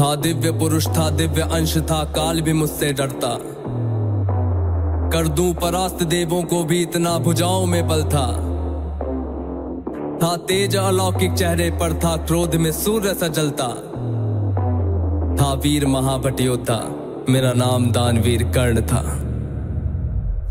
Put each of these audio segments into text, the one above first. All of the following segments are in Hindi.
था दिव्य पुरुष था, दिव्य अंश था, काल भी मुझसे डरता। कर दूं परास्त देवों को भी, इतना भुजाओं में बल था। तेज अलौकिक चेहरे पर था, क्रोध में सूर्य सा जलता। था वीर महाभट योद्धा, मेरा नाम दानवीर कर्ण था।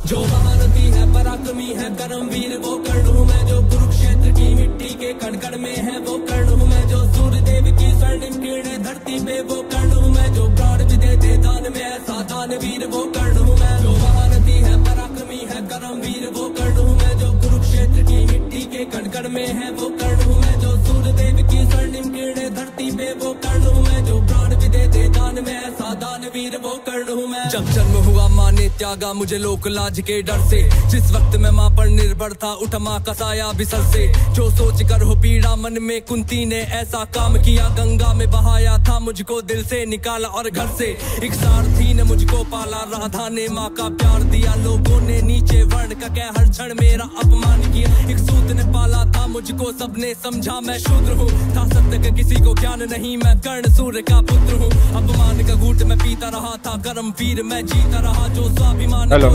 जो महारथी है पराक्रमी है कर्मवीर वो कर्ण हूँ मैं, जो कुरुक्षेत्र की मिट्टी के कण में है वो कर्ण हूँ मैं, जो सूर्य देव की स्वर्णिम किरणें धरती पे वो कर्ण हूँ मैं, जो प्राण भी देते दान में ऐसा दानवीर वो कर्ण हूँ मैं। जो महारथी है पराक्रमी है कर्मवीर वो कर्ण हूँ मैं, जो कुरुक्षेत्र की मिट्टी के कण में है वो कर्ण हूँ मैं, जो सूर्य देव की स्वर्णिम किरणें धरती पे वो कर्ण हूँ मैं, जो प्राण भी देते दान में ऐसा दानवीर वो कर्ण हूँ मैं। जब जन्म हुआ माँ ने त्यागा मुझे लोक लाज के डर से, जिस वक्त मैं माँ पर निर्भर था उठ माँ का साया बिसर से। जो सोच कर हो पीड़ा मन में कुंती ने ऐसा काम किया, गंगा में बहाया था मुझको दिल से निकाला और घर से। एक सारथी ने मुझको पाला, राधा ने माँ का प्यार दिया, लोगों ने नीचे वर्ण का कह हर क्षण मेरा अपमान किया। एक सूत ने पाला था मुझको, सबने समझा मैं शूद्र हूँ, था सत्य का किसी को ज्ञान नहीं, मैं कर्ण सूर्य का पुत्र हूँ। अपमान का घूंट मैं पीता रहा था, कर्म वीर मैं जीता रहा, जो स्वाभिमान हेलो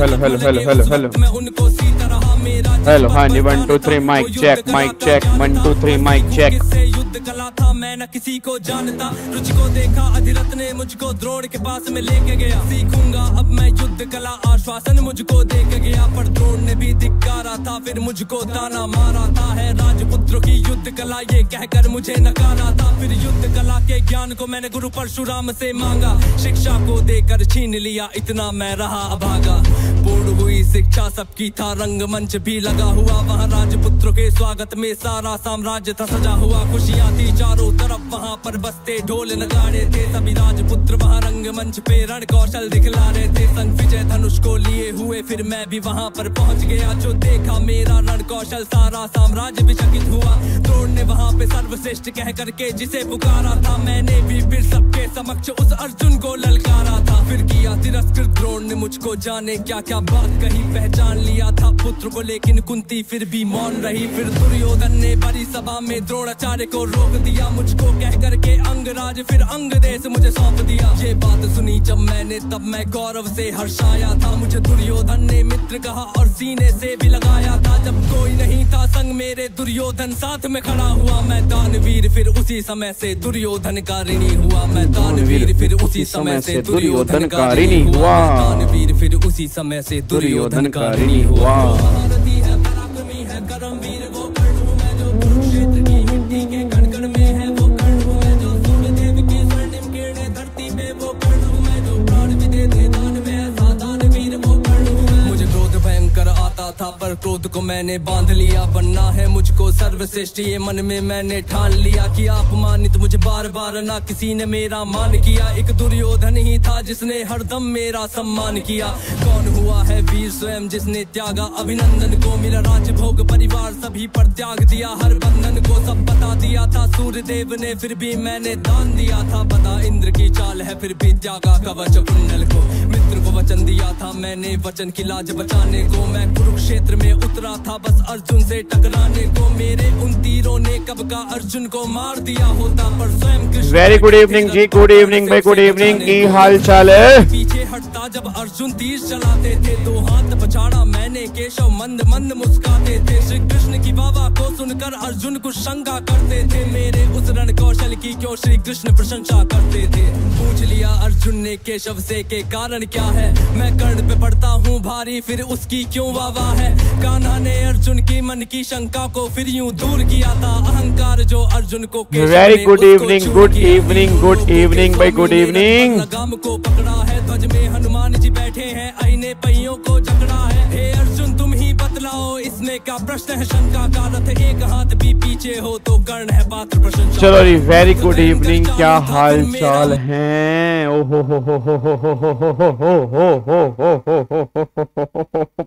मैं उनको सीता रहा। मेरा हेलो हाँ जी 1 2 3 माइक चेक 1 2 3 माइक चेक। युद्ध कला था मैं न किसी को जानता, रुचि को देखा अधिरथ ने मुझको द्रोण के पास में लेके गया। सीखूंगा अब मैं युद्ध कला, आश्वासन मुझको दे के गया, पर द्रोण ने भी धिक्कारा था, फिर मुझको ताना मारा था। है राजपुत्रों की युद्ध कला ये कहकर मुझे नकारा था, फिर युद्ध कला के ज्ञान को मैंने गुरु परशुराम से मांगा, शिक्षा को देकर छीन लिया, इतना मैं रहा अभागा। पूर्ण हुई शिक्षा सबकी था, रंगमंच भी लगा हुआ, वहाँ राजपुत्रों के स्वागत में सारा साम्राज्य था सजा हुआ। खुशियाँ थी चारों तरफ वहाँ पर बसते ढोल नगाड़े थे, सभी राजपुत्र वहाँ रंगमंच पे रण कौशल दिखला रहे थे। संग विजय धनुष को लिए हुए फिर मैं भी वहाँ पर पहुँच गया, जो देखा मेरा रण कौशल सारा साम्राज्य भी चकित हुआ। द्रोण ने वहाँ पे सर्वश्रेष्ठ कह करके जिसे पुकारा था, मैंने भी फिर सबके समक्ष उस अर्जुन को ललकारा था। फिर किया तिरस्कृत द्रोण ने मुझको, जाने क्या क्या बात कही, पहचान लिया था पुत्र को लेकिन कुंती फिर भी मौन रही। फिर दुर्योधन ने बड़ी सभा में द्रोणाचार्य को रोक दिया, मुझको कह करके अंगराज फिर अंग देश मुझे सौंप दिया। ये बात सुनी जब मैंने तब मैं गौरव से हर्षाया था, मुझे दुर्योधन ने मित्र कहा और सीने से भी लगाया था। जब कोई नहीं था संग मेरे दुर्योधन साथ में खड़ा हुआ, मैं दानवीर फिर उसी समय से दुर्योधन का ऋणी हुआ। मैं दानवीर फिर उसी समय से दुर्योधन का ऋणी हुआ। दानवीर फिर उसी समय से दुर्योधन का ऋणी हुआ। महारथी है पराक्रमी है कर्मवीर वो कर्ण हूँ मैं, जो कुरुक्षेत्र की मिट्टी के कण में है वो कर्ण हूँ मैं, जो सूर्य देव की स्वर्णिम किरणें धरती पे वो कर्ण हूँ मैं, जो प्राण भी देते दान में ऐसा दानवीर वो कर्ण हूँ मैं। मुझे क्रोध भयंकर आता था पर क्रोध को मैंने बांध लिया, बनना है मुझको सर्वश्रेष्ठ ये मन में मैंने ठान लिया। कि अपमानित मुझे बार बार ना किसी ने मेरा मान किया, एक दुर्योधन ही था जिसने हरदम मेरा सम्मान किया। कौन हुआ है वीर स्वयं जिसने त्यागा अभिनंदन को, मिला राजभोग परिवार सभी पर त्याग दिया, हर बंधन को सब बता दिया था सूर्य देव ने, फिर भी मैंने दान दिया था। बता इंद्र की चाल है फिर भी त्यागा कवच कुंडल को, मित्र को वचन दिया था मैंने, वचन की लाज बचाने को। मैं कुरुक्षेत्र में उतरा था बस अर्जुन से टकराने को, मेरे उन तीरों ने कब का अर्जुन को मार दिया होता, पर स्वयं कृष्ण। वेरी गुड इवनिंग जी, गुड इवनिंग भाई, गुड इवनिंग। की हाल चाल है? पीछे हटता जब अर्जुन तीर चलाते थे, दो हाथ पछाड़ा मैंने, केशव मंद मंद मुस्काते थे। श्री कृष्ण की वाह को सुनकर अर्जुन कुछ शंका करते थे, मेरे उस रण कौशल की क्यों श्री कृष्ण प्रशंसा करते थे। पूछ लिया अर्जुन ने केशव से के कारण क्या है, मैं कर्ण पे पड़ता हूँ भारी फिर उसकी क्यों वाह है। कान्हा ने अर्जुन की मन की शंका को फिर यूं दूर किया था, अहंकार जो अर्जुन को। Very good evening, good evening, good evening भाई, गुड इवनिंग। लगाम को पकड़ा है ध्वज में हनुमान जी बैठे हैं, आईने पहियों को जकड़ा है। हे अर्जुन तुम ही बतलाओ इसमें क्या प्रश्न है, शंका का रथ एक हाथ भी पीछे हो तो कर्ण है पात्र प्रशंसा। चलो जी वेरी गुड इवनिंग, क्या हाल चाल है? ओहो हो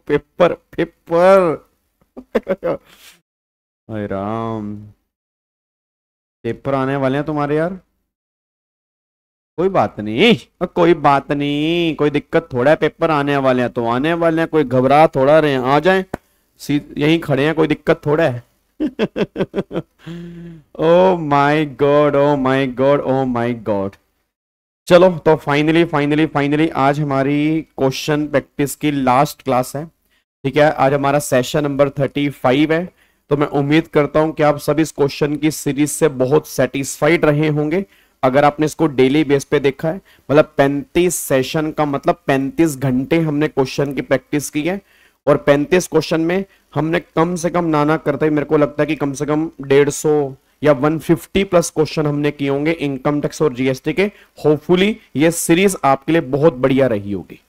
पेपर पेपर हाय राम, पेपर आने वाले हैं तुम्हारे यार। कोई बात नहीं, कोई बात नहीं, कोई दिक्कत थोड़ा है, पेपर आने वाले हैं तो आने वाले हैं, कोई घबरा थोड़ा रहे हैं, आ जाएं, यहीं खड़े हैं, कोई दिक्कत थोड़ा है। Oh my God, oh my God, oh my God. चलो तो फाइनली आज हमारी क्वेश्चन प्रैक्टिस की लास्ट क्लास है। ठीक है, आज हमारा सेशन नंबर 35 है। तो मैं उम्मीद करता हूं कि आप सब इस क्वेश्चन की सीरीज से बहुत सेटिस्फाइड रहे होंगे। अगर आपने इसको डेली बेस पे देखा है, मतलब 35 सेशन का मतलब 35 घंटे हमने क्वेश्चन की प्रैक्टिस की है, और 35 क्वेश्चन में हमने कम से कम नाना करते ही मेरे को लगता है कि कम से कम 150 या 150 प्लस क्वेश्चन हमने किए होंगे इनकम टैक्स और जीएसटी के। होपफुली ये सीरीज आपके लिए बहुत बढ़िया रही होगी।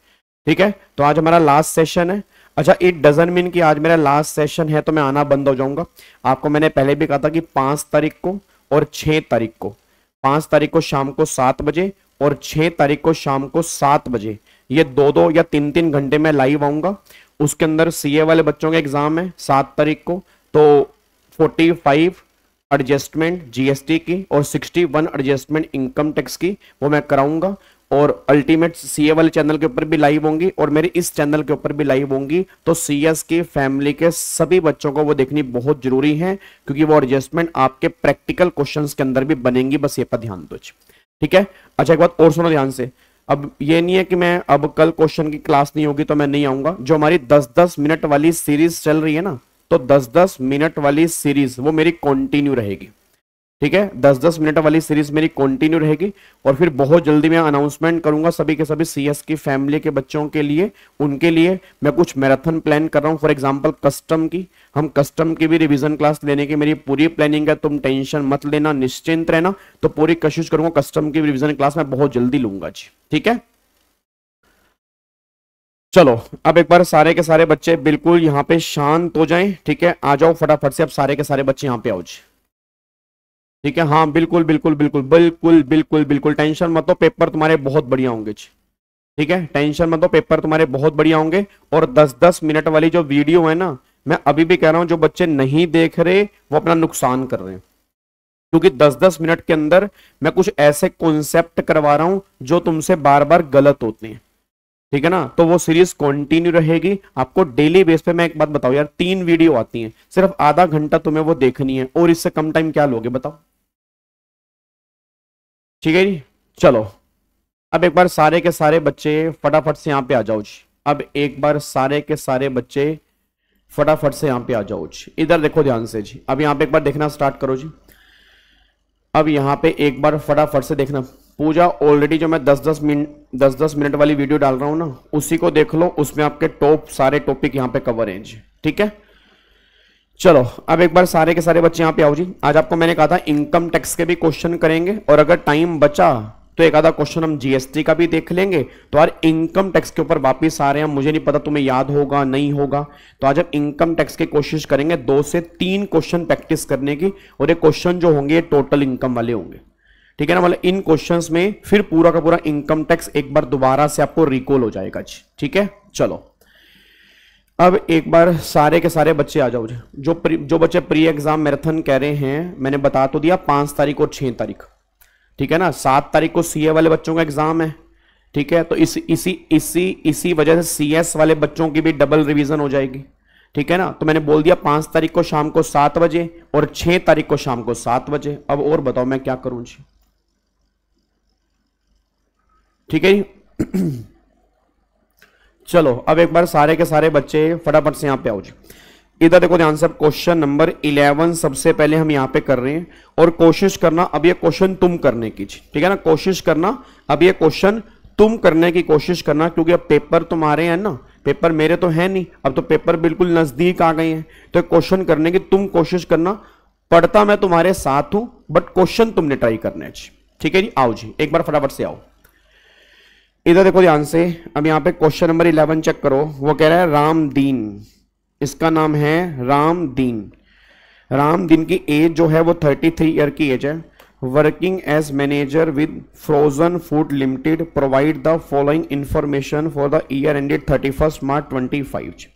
ठीक है, तो आज हमारा लास्ट सेशन है। अच्छा, इट डजंट मीन कि आज मेरा लास्ट सेशन है तो मैं आना बंद हो जाऊंगा। आपको मैंने पहले भी कहा था कि 5 तारीख को और 6 तारीख को, 5 तारीख को शाम को 7 बजे और 6 तारीख को शाम को 7 बजे, ये 2-2 या 3-3 घंटे में लाइव आऊंगा। उसके अंदर सीए वाले बच्चों के एग्जाम है 7 तारीख को, तो 45 एडजस्टमेंट जीएसटी की और 61 एडजस्टमेंट इनकम टैक्स की वो मैं कराऊंगा। और अल्टीमेट सीए वाले चैनल के ऊपर भी लाइव होंगी और मेरे इस चैनल के ऊपर भी लाइव होंगी। तो सीएस की फैमिली के सभी बच्चों को वो देखनी बहुत जरूरी है, क्योंकि वो एडजस्टमेंट आपके प्रैक्टिकल क्वेश्चंस के अंदर भी बनेंगी। बस ये पर ध्यान दो। ठीक है, अच्छा एक बात और सुनो ध्यान से। अब ये नहीं है कि मैं अब कल क्वेश्चन की क्लास नहीं होगी तो मैं नहीं आऊंगा। जो हमारी 10-10 मिनट वाली सीरीज चल रही है ना, तो 10-10 मिनट वाली सीरीज वो मेरी कंटिन्यू रहेगी। ठीक है, 10-10 मिनट वाली सीरीज मेरी कंटिन्यू रहेगी। और फिर बहुत जल्दी मैं अनाउंसमेंट करूंगा सभी के सभी सीएस की फैमिली के बच्चों के लिए। उनके लिए मैं कुछ मैराथन प्लान कर रहा हूं। फॉर एग्जांपल कस्टम की, हम कस्टम की भी रिवीजन क्लास लेने की मेरी पूरी प्लानिंग है। तुम टेंशन मत लेना, निश्चिंत रहना। तो पूरी कोशिश करूंगा कस्टम की रिवीजन क्लास मैं बहुत जल्दी लूंगा जी। ठीक है, चलो अब एक बार सारे के सारे बच्चे बिल्कुल यहाँ पे शांत हो जाएं। ठीक है, आ जाओ फटाफट से, अब सारे के सारे बच्चे यहाँ पे आओ जी। ठीक है, हाँ बिल्कुल बिल्कुल बिल्कुल बिल्कुल बिल्कुल बिल्कुल टेंशन मत लो, पेपर तुम्हारे बहुत बढ़िया होंगे जी। ठीक है, टेंशन मत लो, पेपर तुम्हारे बहुत बढ़िया होंगे। और 10-10 मिनट वाली जो वीडियो है ना, मैं अभी भी कह रहा हूं जो बच्चे नहीं देख रहे वो अपना नुकसान कर रहे हैं, क्योंकि 10-10 मिनट के अंदर मैं कुछ ऐसे कॉन्सेप्ट करवा रहा हूं जो तुमसे बार बार गलत होते हैं। ठीक है ना, तो वो सीरीज कंटिन्यू रहेगी। आपको डेली बेस पे मैं एक बात बताऊं यार, 3 वीडियो आती हैं, सिर्फ आधा घंटा तुम्हें वो देखनी है, और इससे कम टाइम क्या लोगे बताओ। ठीक है जी, चलो अब एक बार सारे के सारे बच्चे फटाफट से यहाँ पे आ जाओ जी। अब एक बार सारे के सारे बच्चे फटाफट से यहाँ पे आ जाओ जी। इधर देखो ध्यान से जी। अब यहाँ पे एक बार देखना स्टार्ट करो जी। अब यहाँ पे एक बार फटाफट से देखना। पूजा ऑलरेडी जो मैं 10-10 मिनट वाली वीडियो डाल रहा हूं ना, उसी को देख लो, उसमें आपके टॉप सारे टॉपिक यहाँ पे कवर हैं जी। ठीक है, चलो अब एक बार सारे के सारे बच्चे यहाँ पे आओ जी। आज आपको मैंने कहा था इनकम टैक्स के भी क्वेश्चन करेंगे, और अगर टाइम बचा तो एक आधा क्वेश्चन हम जीएसटी का भी देख लेंगे। तो यार इनकम टैक्स के ऊपर वापिस आ रहे हैं, मुझे नहीं पता तुम्हें याद होगा नहीं होगा। तो आज हम इनकम टैक्स की कोशिश करेंगे 2 से 3 क्वेश्चन प्रैक्टिस करने की, और ये क्वेश्चन जो होंगे टोटल इनकम वाले होंगे। ठीक है ना, मतलब इन क्वेश्चंस में फिर पूरा का पूरा इनकम टैक्स एक बार दोबारा से आपको रिकॉल हो जाएगा जी। ठीक है, चलो अब एक बार सारे के सारे बच्चे आ जाओ जी। जो बच्चे प्री एग्जाम मैराथन कह रहे हैं, मैंने बता तो दिया 5 तारीख और 6 तारीख। ठीक है ना, 7 तारीख को सीए वाले बच्चों का एग्जाम है। ठीक है, तो इसी वजह से सीएस वाले बच्चों की भी डबल रिवीजन हो जाएगी। ठीक है ना, तो मैंने बोल दिया 5 तारीख को शाम को 7 बजे और 6 तारीख को शाम को 7 बजे। अब और बताओ मैं क्या करूं जी। ठीक है जी, चलो अब एक बार सारे के सारे बच्चे फटाफट से यहां पे आओ जी। इधर देखो ध्यान से, क्वेश्चन नंबर 11 सबसे पहले हम यहां पे कर रहे हैं, और कोशिश करना अब ये क्वेश्चन तुम करने की। ठीक है ना, कोशिश करना अब ये क्वेश्चन तुम करने की कोशिश करना, क्योंकि अब पेपर तुम्हारे हैं ना, पेपर मेरे तो है नहीं, अब तो पेपर बिल्कुल नजदीक आ गए हैं। तो क्वेश्चन करने की तुम कोशिश करना। पढ़ता मैं तुम्हारे साथ हूं, बट क्वेश्चन तुमने ट्राई करने। ठीक है जी, आओ जी एक बार फटाफट से आओ। इधर देखो ध्यान से, अब यहां पे क्वेश्चन नंबर 11 चेक करो। वो कह रहा है रामदीन, इसका नाम है रामदीन। रामदीन की एज जो है वो 33 ईयर की एज है। Working as manager with frozen food limited, provide the following information for the year ended 31 March 25।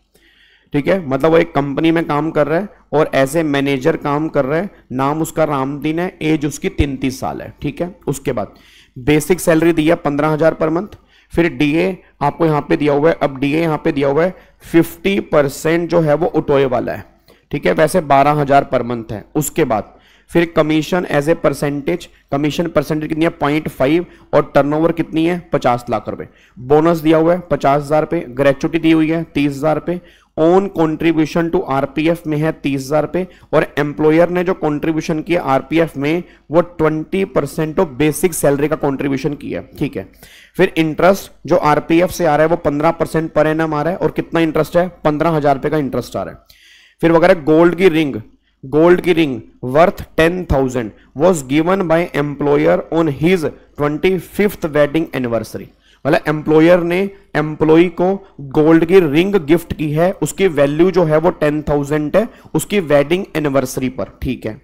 ठीक है, मतलब वो एक कंपनी में काम कर रहा है और ऐसे मैनेजर काम कर रहा है। नाम उसका रामदीन है, एज उसकी 33 साल है। ठीक है, उसके बाद बेसिक सैलरी दी है 15,000 पर मंथ। फिर डीए आपको यहां पे दिया हुआ है। अब डीए यहां पे दिया हुआ है 50% जो है वो उठोए वाला है। ठीक है, वैसे 12,000 पर मंथ है। उसके बाद फिर commission as a percentage, commission percentage कितनी है 0.5 और टर्नओवर कितनी है 50 लाख रुपए। बोनस दिया हुआ है 50,000 रुपए, ग्रेचुटी दी हुई है 30,000 रुपए, ओन कंट्रीब्यूशन टू आरपीएफ में है 30,000 रुपए और एम्प्लॉयर ने जो कंट्रीब्यूशन किया आरपीएफ में वो 20% ऑफ बेसिक सैलरी का कंट्रीब्यूशन किया। ठीक है, फिर इंटरेस्ट जो आरपीएफ से आ रहा है वो 15% पर एनम आ रहा है और कितना इंटरेस्ट है 15,000 रुपए का इंटरेस्ट आ रहा है। फिर वगैरह गोल्ड की ring worth 10,000 was given by employer on his 25th wedding anniversary. मतलब एम्प्लॉयर ने एम्प्लॉय को गोल्ड की रिंग गिफ्ट की है, उसकी वैल्यू जो है वो 10,000 है उसकी वेडिंग एनिवर्सरी पर। ठीक है,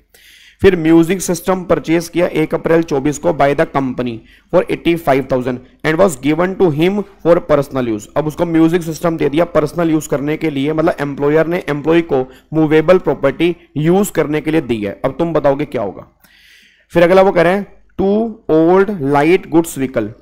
फिर म्यूजिक सिस्टम परचेज किया 1 अप्रैल 24 को by the company for 85,000 and was given to him for personal use. अब उसको म्यूजिक सिस्टम दे दिया पर्सनल यूज करने के लिए, मतलब एम्प्लॉयर ने एम्प्लॉय को मूवेबल प्रॉपर्टी यूज करने के लिए दी है। अब तुम बताओगे क्या होगा। फिर अगला वो कह रहे हैं two old light goods vehicle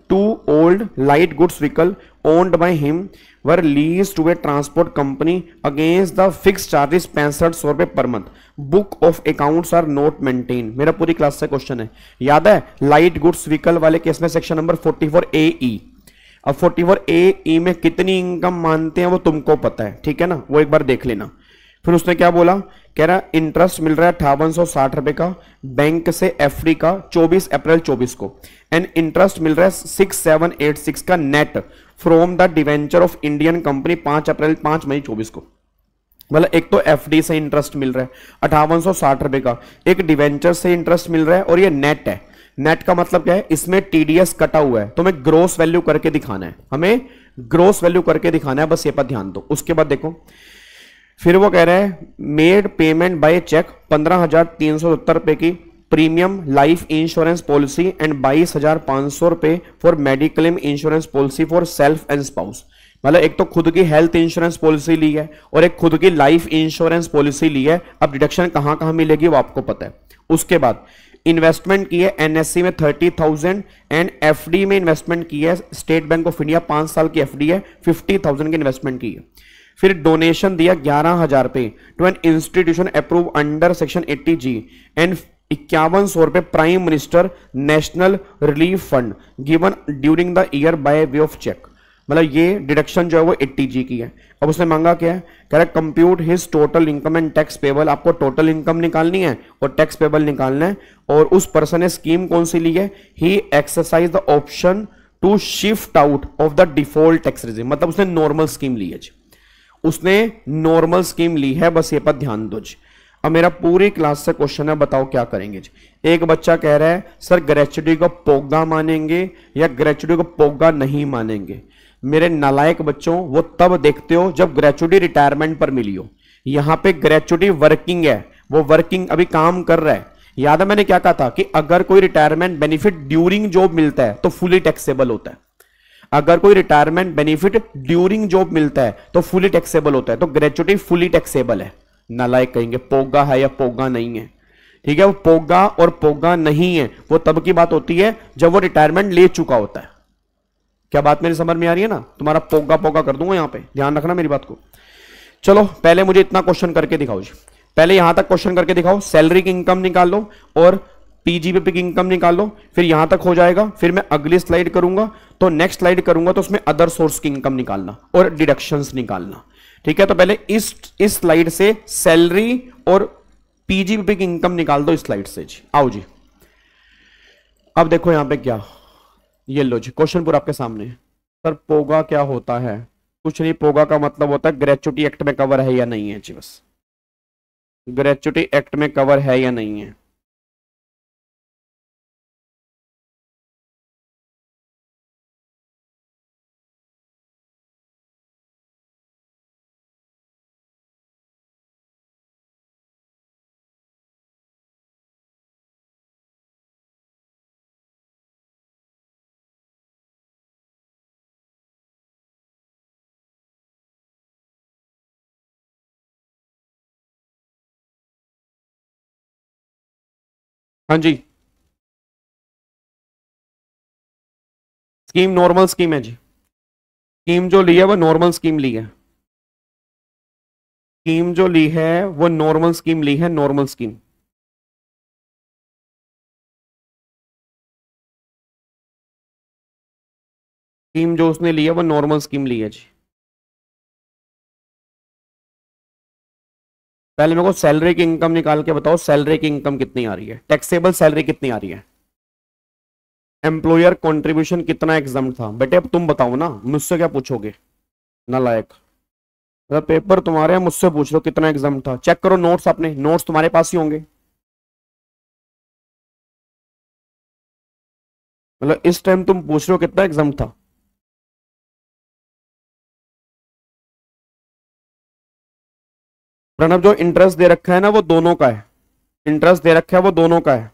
owned by him were lease to a transport company against the fix charges 6500 रुपए per month. Book of accounts are not maintain. मेरा पूरी क्लास से क्वेश्चन है, याद है लाइट गुड्स व्हीकल वाले केस में सेक्शन नंबर 44AE। अब 44AE में कितनी इनकम मानते हैं वो तुमको पता है, ठीक है ना, वो एक बार देख लेना। फिर उसने क्या बोला, कह रहा इंटरेस्ट मिल रहा है 5860 रुपए का बैंक से एफडी का 24 अप्रैल 24 को एंड इंटरेस्ट मिल रहा है 6786 का net from the debenture of Indian company 5 मई 24 को। मतलब एक तो एफडी से इंटरेस्ट मिल रहा है 5860 रुपए का, एक डिवेंचर से इंटरेस्ट मिल रहा है और ये नेट है। नेट का मतलब क्या है, इसमें टीडीएस कटा हुआ है तो हमें ग्रोस वैल्यू करके दिखाना है, हमें ग्रोस वैल्यू करके दिखाना है, बस ये पर ध्यान दो। उसके बाद देखो फिर वो कह रहे हैं मेड पेमेंट बाय चेक 15,370 रुपए की premium life insurance policy and 22,500 रुपए for mediclaim insurance policy for self and spouse. मतलब एक तो खुद की हेल्थ इंश्योरेंस पॉलिसी ली है और एक खुद की लाइफ इंश्योरेंस पॉलिसी ली है। अब डिडक्शन कहां कहां मिलेगी वो आपको पता है। उसके बाद इन्वेस्टमेंट की है एनएससी में 30,000 एंड एफडी में इन्वेस्टमेंट की है स्टेट बैंक ऑफ इंडिया 5 साल की एफडी है 50,000 की इन्वेस्टमेंट की है। फिर डोनेशन दिया 11,000 रुपए to an institution approve under section 80G and 5100 रुपए prime minister national relief fund given during the year by way of cheque. मतलब ये डिडक्शन जो है वो 80G की है। अब उसने मांगा क्या है, कह रहा compute his total income and tax payable. आपको टोटल इनकम निकालनी है और टैक्स पेबल निकालना है और उस पर्सन ने स्कीम कौन सी ली है, he exercise the option to shift out of the default tax regime. मतलब उसने नॉर्मल स्कीम ली है जी, उसने नॉर्मल स्कीम ली है, बस ये पर ध्यान दो जी। अब मेरा पूरी क्लास से क्वेश्चन है, बताओ क्या करेंगे जी। एक बच्चा कह रहा है सर ग्रेचुटी को पोगा मानेंगे या ग्रेचुटी को पोगा नहीं मानेंगे। मेरे नालायक बच्चों, वो तब देखते हो जब ग्रेचुटी रिटायरमेंट पर मिली हो। यहां पे ग्रेचुटी वर्किंग है, वो वर्किंग अभी काम कर रहा है। याद है मैंने क्या कहा था कि अगर कोई रिटायरमेंट बेनिफिट ड्यूरिंग जॉब मिलता है तो फुली टैक्सेबल होता है। अगर कोई रिटायरमेंट बेनिफिट ड्यूरिंग जॉब मिलता है तो फुली टैक्सेबल होता है। तो ग्रेचुटी फुली टैक्सेबल है। नालायक कहेंगे पोगा है या पोगा नहीं है, ठीक है। वो पोगा और पोगा नहीं है, वो तब की बात होती है जब वो रिटायरमेंट ले चुका होता है। क्या बात मेरी समझ में आ रही है ना। तुम्हारा पोगा पोगा कर दूंगा यहां पे, ध्यान रखना मेरी बात को। चलो पहले मुझे इतना क्वेश्चन करके दिखाओ जी, पहले यहां तक क्वेश्चन करके दिखाओ। सैलरी की इनकम निकाल लो और पीजीबीपी की इनकम निकाल लो, फिर यहां तक हो जाएगा। फिर मैं अगली स्लाइड करूंगा तो नेक्स्ट स्लाइड करूंगा तो उसमें अदर सोर्स की इनकम निकालना और डिडक्शंस निकालना, ठीक है। तो पहले इस स्लाइड से सैलरी और पीजीबीपी की इनकम निकाल दो इस स्लाइड से जी। आओ जी, अब देखो यहां पे क्या, ये लो जी क्वेश्चन पूरा आपके सामने। सर पोगा क्या होता है? कुछ नहीं, पोगा का मतलब होता है ग्रेचुटी एक्ट में कवर है या नहीं है जी, बस ग्रेचुटी एक्ट में कवर है या नहीं है। हाँ जी, स्कीम नॉर्मल स्कीम है जी। स्कीम जो ली है वो नॉर्मल स्कीम ली है। स्कीम जो ली है वो नॉर्मल स्कीम ली है, नॉर्मल स्कीम। स्कीम जो उसने ली है वो नॉर्मल स्कीम ली है जी। पहले मेरे को सैलरी की इनकम निकाल के बताओ, सैलरी की इनकम कितनी आ रही है, टैक्सेबल सैलरी कितनी आ रही है। एम्प्लॉयर कंट्रीब्यूशन कितना एग्जाम था बेटे, अब तुम बताओ ना, मुझसे क्या पूछोगे नालायक। मतलब पेपर तुम्हारे हैं, मुझसे पूछ लो कितना एग्जाम था। चेक करो नोट्स अपने, नोट्स तुम्हारे पास ही होंगे। मतलब इस टाइम तुम पूछ रहे हो कितना एग्जाम था। प्रणब जो इंटरेस्ट दे रखा है ना वो दोनों का है, इंटरेस्ट दे रखा है वो दोनों का है।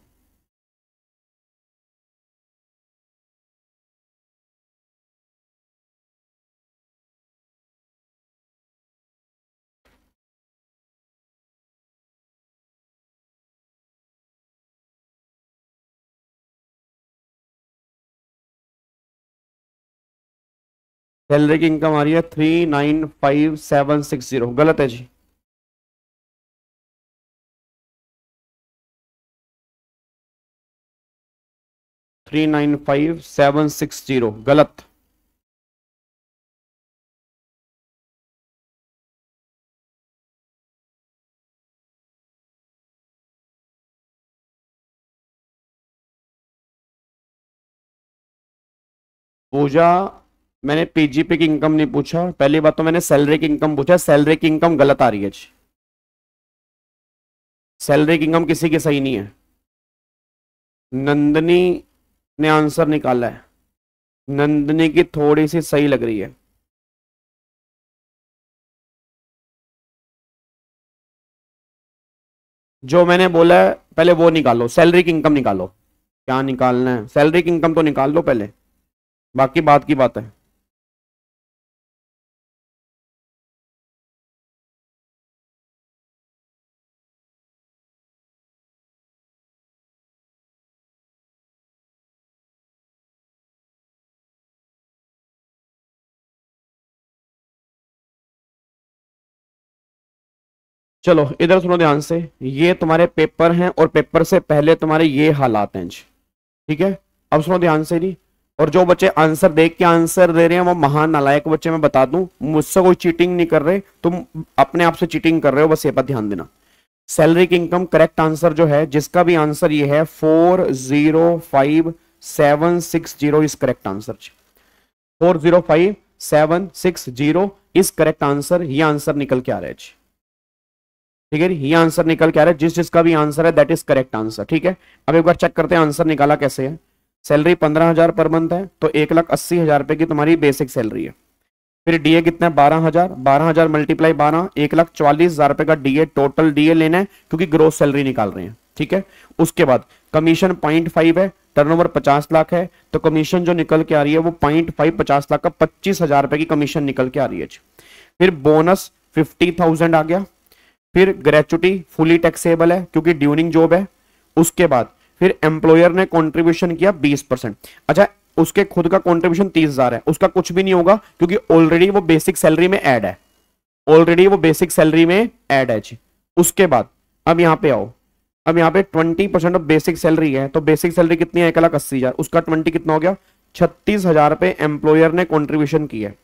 सैलरी की इनकम आ रही है 395760, गलत है जी। 395760 गलत। पूजा, मैंने पीजीपी की इनकम नहीं पूछा, पहली बात तो मैंने सैलरी की इनकम पूछा, सैलरी की इनकम गलत आ रही है जी। सैलरी की इनकम किसी की सही नहीं है। नंदनी ने आंसर निकाला है, नंदनी की थोड़ी सी सही लग रही है। जो मैंने बोला है पहले वो निकालो, सैलरी की इनकम निकालो। क्या निकालना है, सैलरी की इनकम तो निकाल लो पहले, बाकी बात की बात है। चलो इधर सुनो ध्यान से, ये तुम्हारे पेपर हैं और पेपर से पहले तुम्हारे ये हालात हैं जी, ठीक है। अब सुनो ध्यान से जी, और जो बच्चे आंसर देख के आंसर दे रहे हैं वो महान नालायक बच्चे, मैं बता दूं मुझसे कोई चीटिंग नहीं कर रहे, तुम अपने आप से चीटिंग कर रहे हो, बस ये पर ध्यान देना। सैलरी की इनकम करेक्ट आंसर जो है, जिसका भी आंसर ये है 405760 is correct answer. 405760 is correct answer, ये आंसर निकल के आ रहा है जी, ठीक है। ये आंसर निकल के आ रहा है, जिस जिसका भी आंसर है दैट इज करेक्ट आंसर, ठीक है। अब एक बार चेक करते हैं आंसर निकाला कैसे है। सैलरी 15,000 पर मंथ है तो 1,80,000 रुपए की तुम्हारी बेसिक सैलरी है। फिर डीए कितना है 12,000, 12,000 मल्टीप्लाई 12, 1,44,000 रुपए का डीए, टोटल डीए लेना है क्योंकि ग्रोस सैलरी निकाल रहे हैं, ठीक है। उसके बाद कमीशन 0.5 है, टर्नओवर 50 लाख है, तो कमीशन जो निकल के आ रही है वो 0.5 50 लाख का 25,000 रुपए की कमीशन निकल के आ रही है। फिर बोनस 50,000 आ गया। फिर ग्रेचुटी फुली टैक्सेबल है क्योंकि ड्यूरिंग जॉब है। उसके बाद फिर एम्प्लॉयर ने कंट्रीब्यूशन किया 20%। अच्छा, उसके खुद का कंट्रीब्यूशन 30,000 है, उसका कुछ भी नहीं होगा क्योंकि ऑलरेडी वो बेसिक सैलरी में ऐड है, ऑलरेडी वो बेसिक सैलरी में ऐड है जी। उसके बाद अब यहां पे आओ, अब यहाँ पे 20% ऑफ बेसिक सैलरी है, तो बेसिक सैलरी कितनी है 1,80,000, उसका 20 कितना हो गया 36,000 रुपए एम्प्लॉयर ने कंट्रीब्यूशन की है।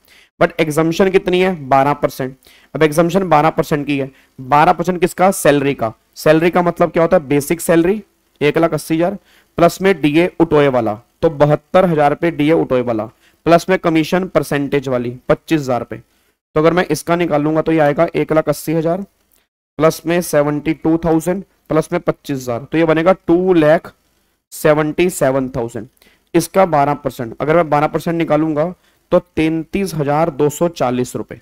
बट एग्जाम्शन कितनी है 12%। अब एग्जाम्शन 12% की है, 12% किसका, सैलरी का। सैलरी का मतलब क्या होता है, बेसिक सैलरी 1,80,000 प्लस में डीए उठोए वाला, तो 72,000 रुपए डीए उठोए वाला, प्लस में कमीशन परसेंटेज वाली 25,000 रुपए। तो अगर मैं इसका निकालूंगा तो ये आएगा 1,80,000 प्लस में 72,000 प्लस में 25,000, तो ये बनेगा 2,77,000। इसका 12%, अगर मैं 12% निकालूंगा तो 33,240 रुपए,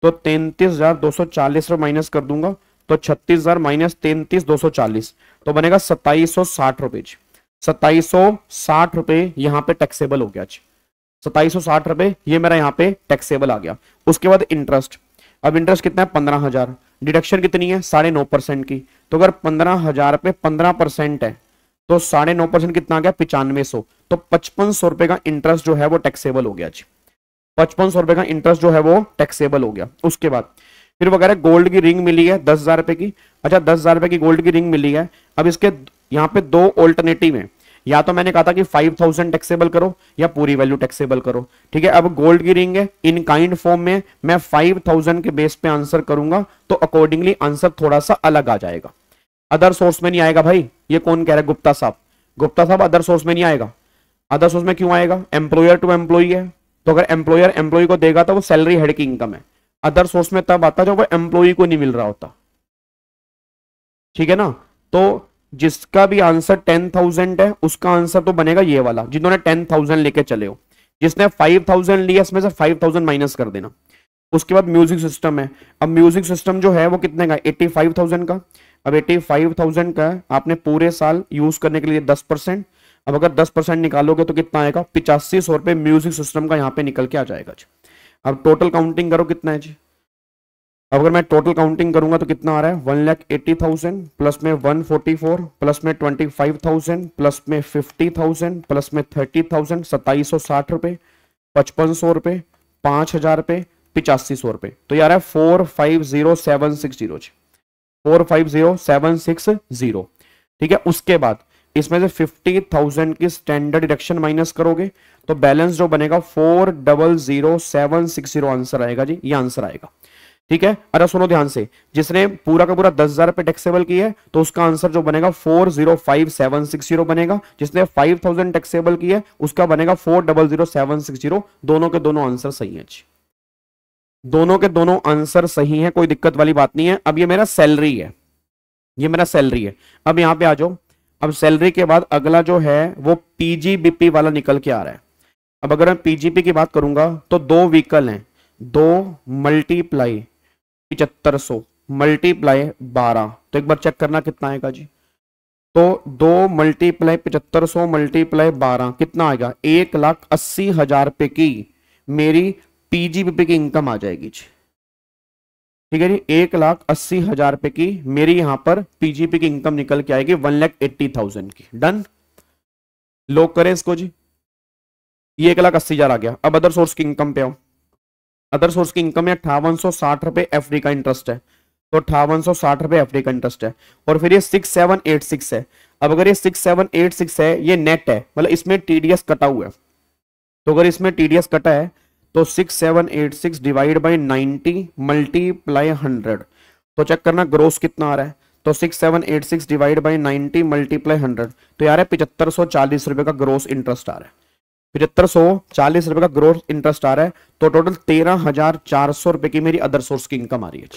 तो 33,240 रुपए माइनस कर दूंगा तो 36,000 माइनस 33,240, तो बनेगा 2,760 रुपए। 2,760 रुपए यहाँ पे टैक्सेबल हो गया जी, 2,760 रुपए ये मेरा यहाँ पे टैक्सेबल आ गया। उसके बाद इंटरेस्ट, अब इंटरेस्ट कितना है 15,000, डिडक्शन कितनी है 9.5% की, तो अगर 15,000 पे 15% है तो 9.5% कितना आ गया 9500, तो 5,500 रुपए का इंटरेस्ट जो है वो टैक्सेबल हो गया जी, 5,500 रुपए का इंटरेस्ट जो है वो टैक्सेबल हो गया। उसके बाद फिर वगैरह गोल्ड की रिंग मिली है 10,000 रुपए की। अच्छा 10,000 रुपए की गोल्ड की रिंग मिली है। अब इसके यहाँ पे दो ऑल्टरनेटिव है, या तो मैंने कहा था कि 5,000 टैक्सेबल करो या पूरी वैल्यू टैक्सेबल करो। ठीक है, अब गोल्ड की रिंग है इन काइंड फॉर्म में, मैं 5,000 के बेस पे आंसर करूंगा तो अकॉर्डिंगली आंसर थोड़ा सा अलग आ जाएगा। अदर सोर्स में नहीं आएगा भाई, ये कौन कह रहा है? गुप्ता साहब। गुप्ता साहब अदर सोर्स में नहीं आएगा। अदर सोर्स में क्यों आएगा? एम्प्लॉयर टू एम्प्लॉई है, तो अगर एम्प्लॉयर एम्प्लॉई को देगा तो वो सैलरी हेड की इनकम है। अदर सोर्स में तब आता जब वो एम्प्लॉई को नहीं मिल रहा होता। ठीक है ना, तो जिसका भी आंसर 10,000 है उसका आंसर तो बनेगा ये वाला, जिन्होंने 10,000 लेके चले हो। जिसने 5,000 लिया इसमें से 5,000 माइनस कर देना। उसके बाद म्यूजिक सिस्टम है। अब म्यूजिक सिस्टम जो है वो कितने का? 85,000 का। अब 85,000 का आपने पूरे साल यूज करने के लिए 10%। अब अगर 10% निकालोगे तो कितना आएगा? 8500 रुपए म्यूजिक सिस्टम का यहाँ पे निकल के आ जाएगा जी। अब टोटल काउंटिंग करो कितना है जी। अगर मैं टोटल काउंटिंग करूंगा तो कितना आ रहा है? 1,80,000 प्लस में 144 प्लस में 25,000 प्लस में 50,000 प्लस में 30,000, 2,760 रुपए, 5,500 रुपए, 5,000 रुपए, 8,500 रुपए। तो यार है 450,760 450,760। ठीक है, उसके बाद इसमें से 50,000 की स्टैंडर्ड डिडक्शन माइनस करोगे तो बैलेंस जो बनेगा 400,760 आंसर आएगा जी, ये आंसर आएगा। ठीक है, अरे सुनो ध्यान से, जिसने पूरा का पूरा 10,000 रुपए टैक्सेबल किया है तो उसका आंसर जो बनेगा 405,760 बनेगा। जिसने 5,000 टैक्सेबल किया है उसका बनेगा 400,760। दोनों के दोनों आंसर सही है जी, दोनों के दोनों आंसर सही है, कोई दिक्कत वाली बात नहीं है। अब ये मेरा सैलरी है, ये मेरा सैलरी है। अब यहां पे आ जाओ। अब सैलरी के बाद अगला जो है वो पीजीबीपी वाला निकल के आ रहा है। अब अगर मैं पीजीपी की बात करूंगा तो दो व्हीकल हैं, 2 मल्टीप्लाई 7500 मल्टीप्लाई 12, तो एक बार चेक करना कितना आएगा जी। तो 2 मल्टीप्लाई 7500 मल्टीप्लाई 12 कितना आएगा? 1,80,000 रुपए की मेरी पीजीबीपी की इनकम आ जाएगी जी। ठीक है जी, 1,80,000 रुपए की मेरी यहां पर पीजीपी की इनकम निकल के आएगी 1,80,000 की। डन, लोग करें इसको जी। ये 1,80,000 आ गया। अब अदर सोर्स की इनकम पे आओ। अदर सोर्स की इनकम है 5860 रुपए एफडी का इंटरेस्ट है, तो 5860 रुपए एफडी का इंटरेस्ट है। और फिर ये 6786 है। अब अगर ये 6786 है ये नेट है, मतलब इसमें टीडीएस कटा हुआ है। तो अगर इसमें टीडीएस कटा है तो 6786 डिवाइड बाई 90 मल्टीप्लाई 100, तो चेक करना ग्रोस कितना आ रहा है। तो 6786 डिवाइड बाई 90 मल्टीप्लाई 100, तो यार है 7540 रुपए का ग्रोस इंटरेस्ट आ रहा है। 7540 रुपए का ग्रोस इंटरेस्ट आ रहा है। तो टोटल 13,400 रुपए की मेरी अदर सोर्स की इनकम आ रही है।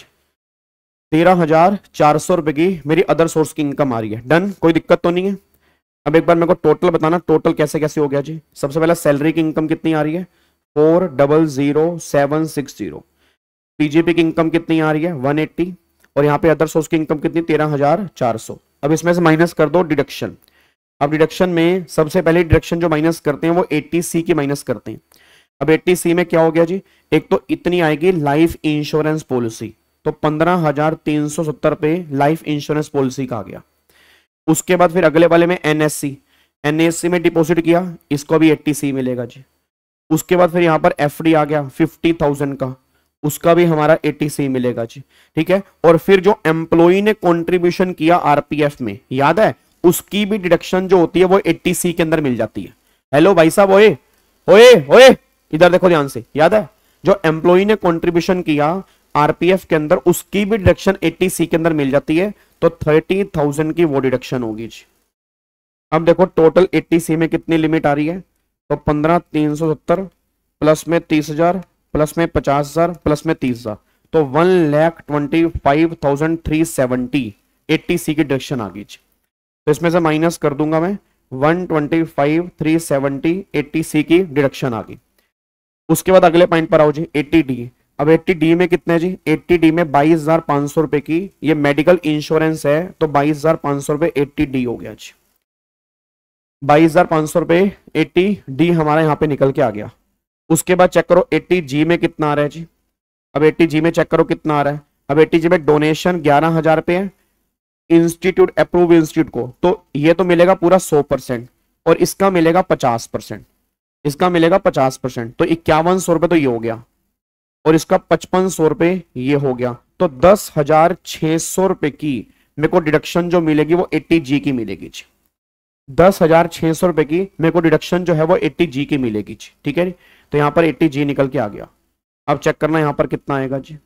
13,400 रुपए की मेरी अदर सोर्स की इनकम आ रही है। डन, कोई दिक्कत तो नहीं है। अब एक बार मेरे को टोटल बताना, टोटल कैसे कैसे हो गया जी। सबसे पहले सैलरी की इनकम कितनी आ रही है? 400,760। पीजीपी की इनकम कितनी आ रही है? 180। और यहाँ पे अदर सोर्स की इनकम कितनी? 13,400। अब इसमें से माइनस कर दो डिडक्शन। अब डिडक्शन में सबसे पहले डिडक्शन जो माइनस करते हैं वो 80C की माइनस करते हैं। अब 80C में क्या हो गया जी? एक तो इतनी आएगी लाइफ इंश्योरेंस पॉलिसी, तो 15,370 पे लाइफ इंश्योरेंस पॉलिसी का आ गया। उसके बाद फिर अगले वाले में एनएससी में डिपॉजिट किया, इसको भी 80C मिलेगा जी। उसके बाद फिर यहाँ पर एफडी आ गया 50,000 का, उसका भी हमारा 80C मिलेगा जी। ठीक है, और फिर जो एम्प्लॉई ने कंट्रीब्यूशन किया आरपीएफ में, याद है, उसकी भी डिडक्शन जो होती है वो 80C के अंदर मिल जाती है। हेलो भाई साहब, ओए ओए ओए, इधर देखो ध्यान से, याद है, जो एम्प्लॉई ने कंट्रीब्यूशन किया आरपीएफ के अंदर उसकी भी डिडक्शन 80C के अंदर मिल जाती है। तो 30,000 की वो डिडक्शन होगी जी। अब देखो टोटल 80C में कितनी लिमिट आ रही है? तो 15,370 प्लस में 30,000 प्लस में 50,000 प्लस में 30,000, तो 1,25,370 80C की डिडक्शन आ गई जी। तो इसमें से माइनस कर दूंगा मैं, 125,370 80C की डिडक्शन आ गई। उसके बाद अगले पॉइंट पर आओ जी, 80D। अब 80D में कितने जी? 80D में 22,500 रुपए की ये मेडिकल इंश्योरेंस है, तो 22,500 रुपए 80D हो गया जी। 22,500 रुपए 80D हमारा यहाँ पे निकल के आ गया। उसके बाद चेक करो 80G में कितना आ रहा है जी। अब 80G में चेक करो कितना आ रहा है। अब 80G में डोनेशन 11,000 रुपए है इंस्टीट्यूट अप्रूव इंस्टीट्यूट को, तो ये तो मिलेगा पूरा 100% और इसका मिलेगा 50%, इसका मिलेगा 50%, तो 5,100 रुपए तो ये हो गया और इसका 5,500 रुपए ये हो गया। तो 10,600 रुपए की मेरे को डिडक्शन जो मिलेगी वो 80G की मिलेगी जी। 10,600 रुपए की मेरे को डिडक्शन जो है वो 80G की मिलेगी जी। ठीक है जी, तो यहां पर 80G निकल के आ गया। अब चेक करना यहां पर कितना आएगा जी।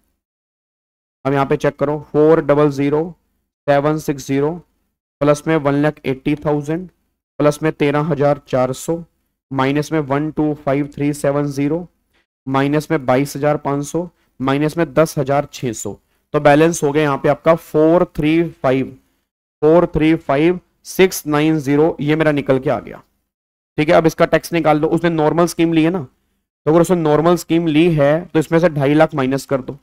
अब यहां पे चेक करो 4000760 प्लस में 1,80,000 प्लस में 13,400 माइनस में 125370 माइनस में 22,500 माइनस में 10,600, तो बैलेंस हो गया यहाँ पे आपका 435,690, ये मेरा निकल के आ गया। ठीक है, अब इसका टैक्स निकाल दो। उसने नॉर्मल स्कीम ली है ना, तो अगर उसने नॉर्मल स्कीम ली है तो इसमें से 2.5 लाख माइनस कर दो।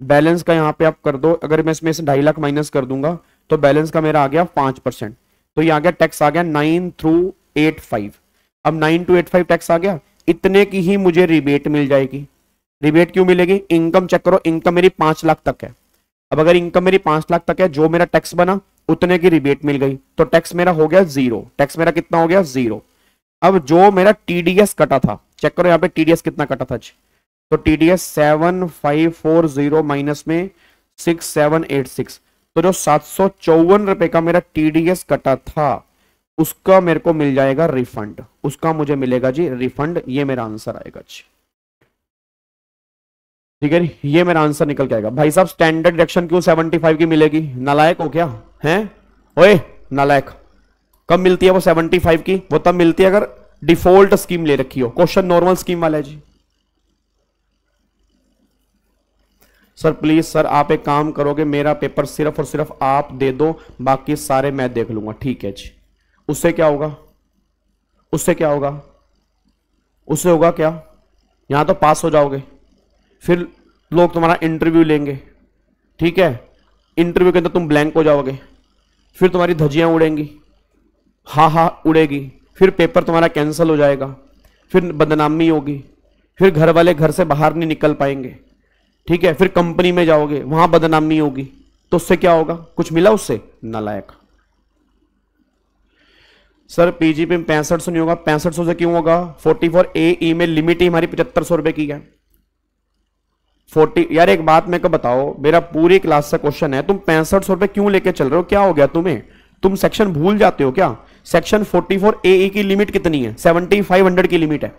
बैलेंस का यहाँ पे आप कर दो, अगर मैं इसमें से 2.5 लाख माइनस कर दूंगा तो बैलेंस का मेरा आ गया 5%। तो ये आ गया टैक्स आ गया 9,285। अब 9,285 टैक्स आ गया, इतने की ही मुझे रिबेट मिल जाएगी। रिबेट क्यों मिलेगी? इनकम चेक करो, इनकम मेरी 5 लाख तक है। अब अगर इनकम मेरी 5 लाख तक है, जो मेरा टैक्स बना उतने की रिबेट मिल गई, तो टैक्स मेरा हो गया 0। टैक्स मेरा कितना हो गया? 0। अब जो मेरा टीडीएस कटा था, चेक करो यहाँ पे टीडीएस कितना कटा था। तो टीडीएस 7,540 माइनस में 6,786, तो जो 754 रुपए का मेरा टीडीएस कटा था उसका मेरे को मिल जाएगा रिफंड, उसका मुझे मिलेगा जी रिफंड। ये मेरा आंसर आएगा जी। ठीक है, ये मेरा आंसर निकल के आएगा। भाई साहब स्टैंडर्ड डिडक्शन क्यों 75 की मिलेगी? नालायक हो क्या हैं? ओए नालायक, कब मिलती है वो 75 की? वो तब मिलती है अगर डिफॉल्ट स्कीम ले रखी हो। क्वेश्चन नॉर्मल स्कीम वाला है जी। सर प्लीज सर, आप एक काम करोगे, मेरा पेपर सिर्फ और सिर्फ आप दे दो, बाकी सारे मैं देख लूंगा। ठीक है जी। उससे क्या होगा? उससे क्या होगा? उससे होगा क्या? यहां तो पास हो जाओगे, फिर लोग तुम्हारा इंटरव्यू लेंगे। ठीक है, इंटरव्यू के अंदर तुम ब्लैंक हो जाओगे, फिर तुम्हारी धज्जियां उड़ेंगी, हा हा उड़ेगी, फिर पेपर तुम्हारा कैंसिल हो जाएगा, फिर बदनामी होगी, फिर घर वाले घर से बाहर नहीं निकल पाएंगे। ठीक है, फिर कंपनी में जाओगे, वहां बदनामी होगी। तो उससे क्या होगा? कुछ मिला उससे? नालायक। सर पीजीपी में 6500 नहीं होगा। 6500 से क्यों होगा? 44AE में लिमिट ही हमारी 7500 रुपए की है। 40 यार एक बात मेरे को बताओ, मेरा पूरी क्लास से क्वेश्चन है, तुम 6500 रुपए क्यों लेके चल रहे हो? क्या हो गया तुम्हें? तुम सेक्शन भूल जाते हो क्या? सेक्शन 44AE की लिमिट कितनी है? 7500 की लिमिट है।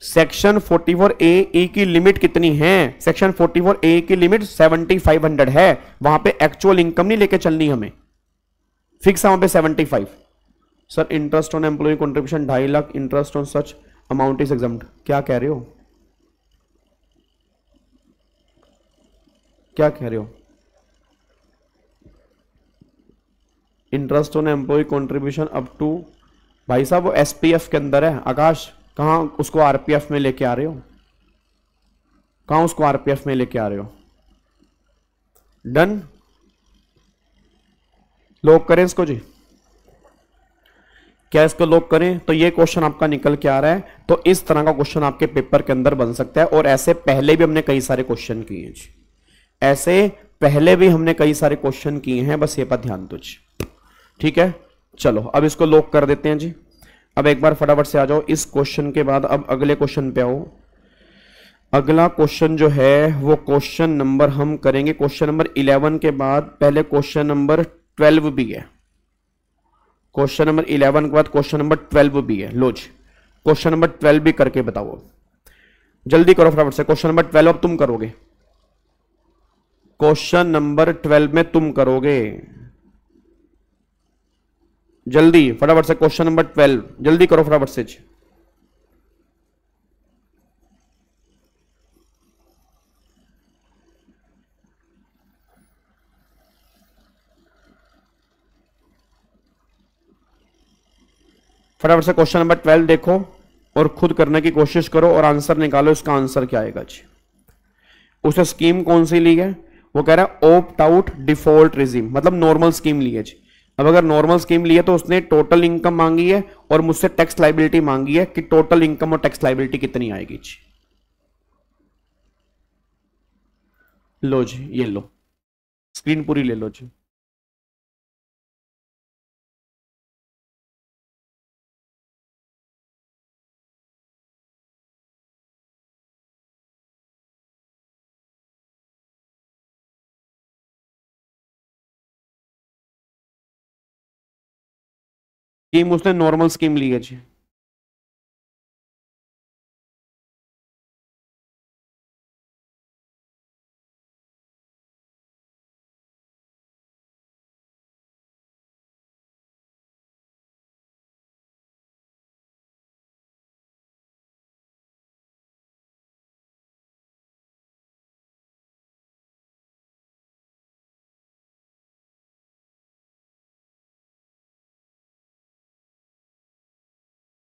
सेक्शन 44AE की लिमिट कितनी है? सेक्शन 44A की लिमिट 7500 है। वहां पे एक्चुअल इनकम नहीं लेके चलनी हमें, फिक्स है वहां पे 75। Sir interest on employ contribution 2.5 lakh, interest on such amount is exempt. क्या कह रहे हो? क्या कह रहे हो? Interest on employ contribution up to, भाई साहब वो एसपीएफ के अंदर है। आकाश कहां उसको आरपीएफ में लेके आ रहे हो? कहां उसको आरपीएफ में लेके आ रहे हो? डन, लॉक करें इसको जी। क्या इसको लॉक करें? तो ये क्वेश्चन आपका निकल के आ रहा है। तो इस तरह का क्वेश्चन आपके पेपर के अंदर बन सकता है, और ऐसे पहले भी हमने कई सारे क्वेश्चन किए हैं जी। ऐसे पहले भी हमने कई सारे क्वेश्चन किए हैं, बस ये पर ध्यान दो जी। ठीक है, चलो अब इसको लॉक कर देते हैं जी। अब एक बार फटाफट से आ जाओ इस क्वेश्चन के बाद, अब अगले क्वेश्चन पे आओ। अगला क्वेश्चन जो है वो क्वेश्चन नंबर हम करेंगे, क्वेश्चन नंबर 11 के बाद पहले क्वेश्चन नंबर 12 भी है। क्वेश्चन नंबर 11 के बाद क्वेश्चन नंबर 12 भी है। लो जी, क्वेश्चन नंबर 12 भी करके बताओ, जल्दी करो फटाफट से। क्वेश्चन नंबर 12 अब तुम करोगे, क्वेश्चन नंबर 12 में तुम करोगे, जल्दी फटाफट से। क्वेश्चन नंबर 12 जल्दी करो फटाफट से जी। फटाफट से क्वेश्चन नंबर 12 देखो और खुद करने की कोशिश करो और आंसर निकालो, इसका आंसर क्या आएगा जी। उसने स्कीम कौन सी ली है? वो कह रहा है ऑप्ट आउट डिफॉल्ट रिजीम, मतलब नॉर्मल स्कीम ली है जी। अब अगर नॉर्मल स्कीम ली है तो उसने टोटल इनकम मांगी है और मुझसे टैक्स लाइबिलिटी मांगी है कि टोटल इनकम और टैक्स लाइबिलिटी कितनी आएगी जी। लो जी, ये लो स्क्रीन पूरी ले लो जी। स्कीम उसने नॉर्मल स्कीम ली है जी।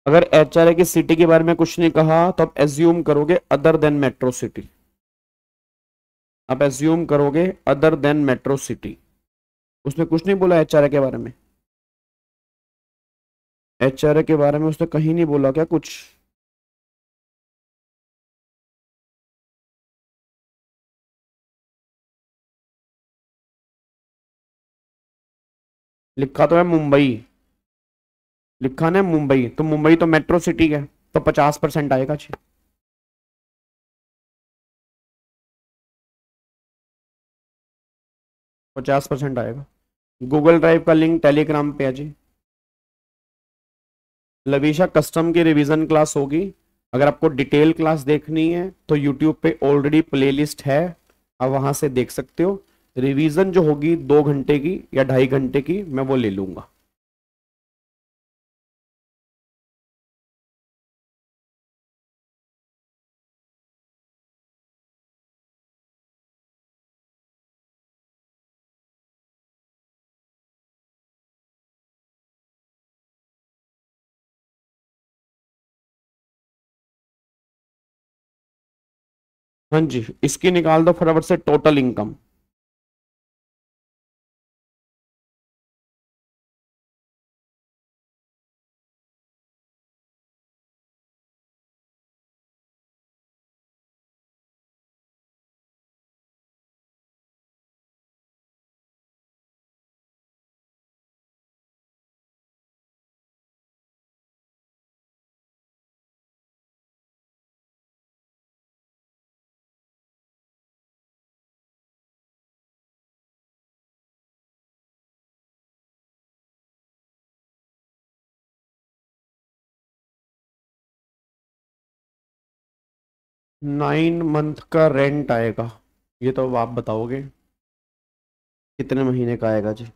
अगर एचआरए की सिटी के बारे में कुछ नहीं कहा तो आप एज्यूम करोगे अदर देन मेट्रो सिटी। आप एज्यूम करोगे अदर देन मेट्रो सिटी। उसने कुछ नहीं बोला एचआरए के बारे में? एचआरए के बारे में उसने कहीं नहीं बोला क्या कुछ? लिखा तो है मुंबई, लिखा ना मुंबई, तो मुंबई तो मेट्रो सिटी है, तो 50% आएगा जी। पचास परसेंट आएगा। गूगल ड्राइव का लिंक टेलीग्राम पे है जी। लवीशा कस्टम की रिवीजन क्लास होगी। अगर आपको डिटेल क्लास देखनी है तो यूट्यूब पे ऑलरेडी प्लेलिस्ट है, आप वहां से देख सकते हो। रिवीजन जो होगी 2 घंटे की या 2.5 घंटे की, मैं वो ले लूंगा। हाँ जी, इसकी निकाल दो फटाफट से टोटल इनकम। नाइन मंथ का रेंट आएगा, ये तो आप बताओगे कितने महीने का आएगा जी।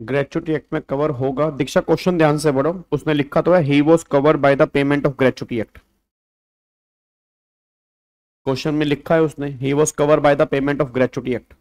ग्रेचुटी एक्ट में कवर होगा। दीक्षा क्वेश्चन ध्यान से पढ़ो, उसने लिखा तो है he was cover by the payment of gratuity act. Question में लिखा है उसने he was cover by the payment of gratuity act.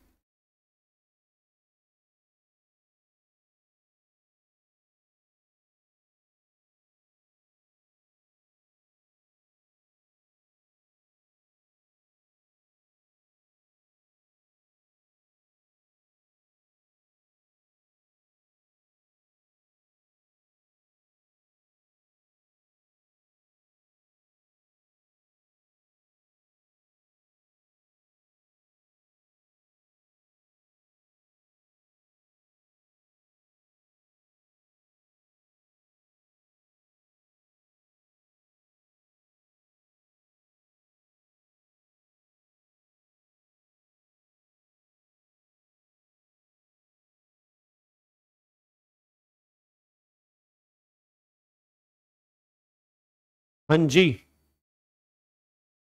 हाँ जी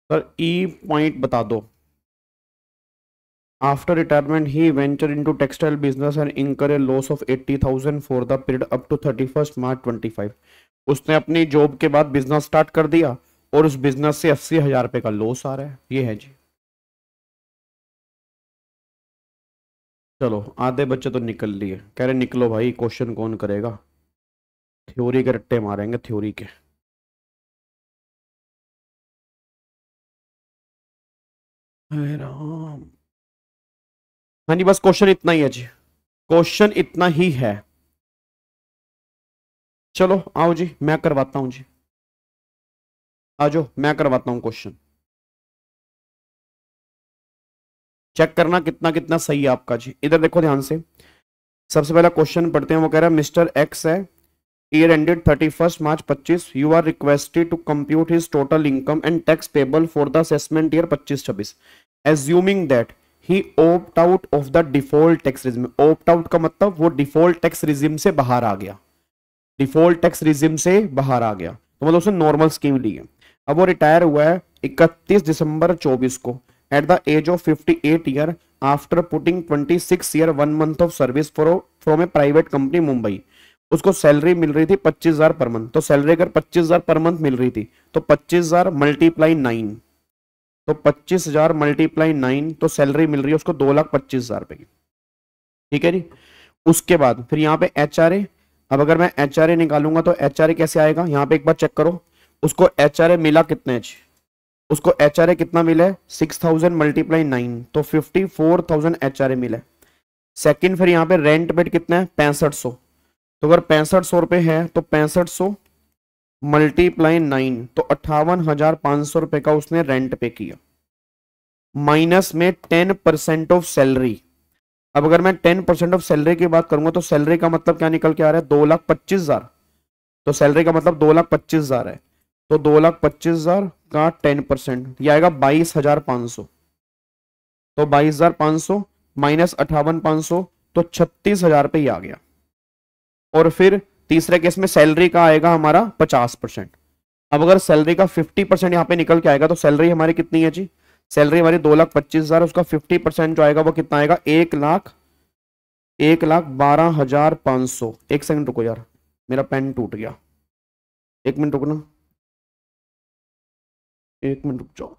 सर, ई पॉइंट बता दो। After retirement he venture into textile business and incur a loss of 80,000 for the period up to 31 March 25। उसने अपनी जॉब के बाद बिजनेस स्टार्ट कर दिया और उस बिजनेस से 80,000 रुपए का लॉस आ रहा है, ये है जी। चलो आधे बच्चे तो निकल लिए, कह रहे निकलो भाई, क्वेश्चन कौन करेगा, थ्योरी के रट्टे मारेंगे थ्योरी के। हे राम। हाँ जी, बस क्वेश्चन इतना ही है जी, क्वेश्चन इतना ही है। चलो आओ जी, मैं करवाता हूं जी, आ जाओ मैं करवाता हूं क्वेश्चन। चेक करना कितना कितना सही है आपका जी। इधर देखो ध्यान से, सबसे पहला क्वेश्चन पढ़ते हैं। वो कह रहा है मिस्टर एक्स है, year ended 31 March 25 you are requested to compute his total income and tax payable for the assessment year 25-26 assuming that he opt out of the default tax regime. Opt out का मतलब वो डिफॉल्ट टैक्स रिजिम से बाहर आ गया, डिफॉल्ट टैक्स रिजिम से बाहर आ गया, तो मतलब उसने नॉर्मल स्कीम ली है। अब वो रिटायर हुआ है 31 दिसंबर 24 को at the age of 58 year after putting 26 year 1 month of service from a private company Mumbai. उसको सैलरी मिल रही थी 25,000 पर मंथ, तो सैलरी अगर 25,000 पर मंथ मिल रही थी तो 25,000 मल्टीप्लाई 9, तो 25,000 मल्टीप्लाई 9, तो सैलरी मिल रही है उसको 2,25,000 रुपए की। ठीक है जी। उसके बाद फिर यहाँ पे HRA, अब अगर मैं HRA निकालूंगा तो HRA कैसे आएगा, यहाँ पे एक बार चेक करो, उसको HRA मिला कितने, उसको HRA कितना मिला है 6,000 मल्टीप्लाई 9, तो 54,000 HRA मिला है। सेकंड फिर यहाँ पे रेंट बेड कितना है 6500, तो अगर 6500 रुपए है तो 6500 मल्टीप्लाई 9, तो 58,500 रुपए का उसने रेंट पे किया, माइनस में 10% ऑफ सैलरी। अब अगर मैं 10% ऑफ सैलरी की बात करूंगा तो सैलरी का मतलब क्या निकल के आ रहा है 2,25,000, तो सैलरी का मतलब 2,25,000 है, तो 2,25,000 का 10% ये आएगा 22,500, तो 22,500 माइनस 58,500, तो 36,000 पे ही आ गया। और फिर तीसरे केस में सैलरी का आएगा हमारा 50%। अब अगर सैलरी का 50% यहाँ पे निकल के आएगा तो सैलरी हमारी कितनी है जी, सैलरी हमारी 2,25,000, उसका 50% जो आएगा वो कितना आएगा 1,12,500। एक सेकंड रुको यार, मेरा पेन टूट गया, एक मिनट रुकना, एक मिनट रुक जाओ।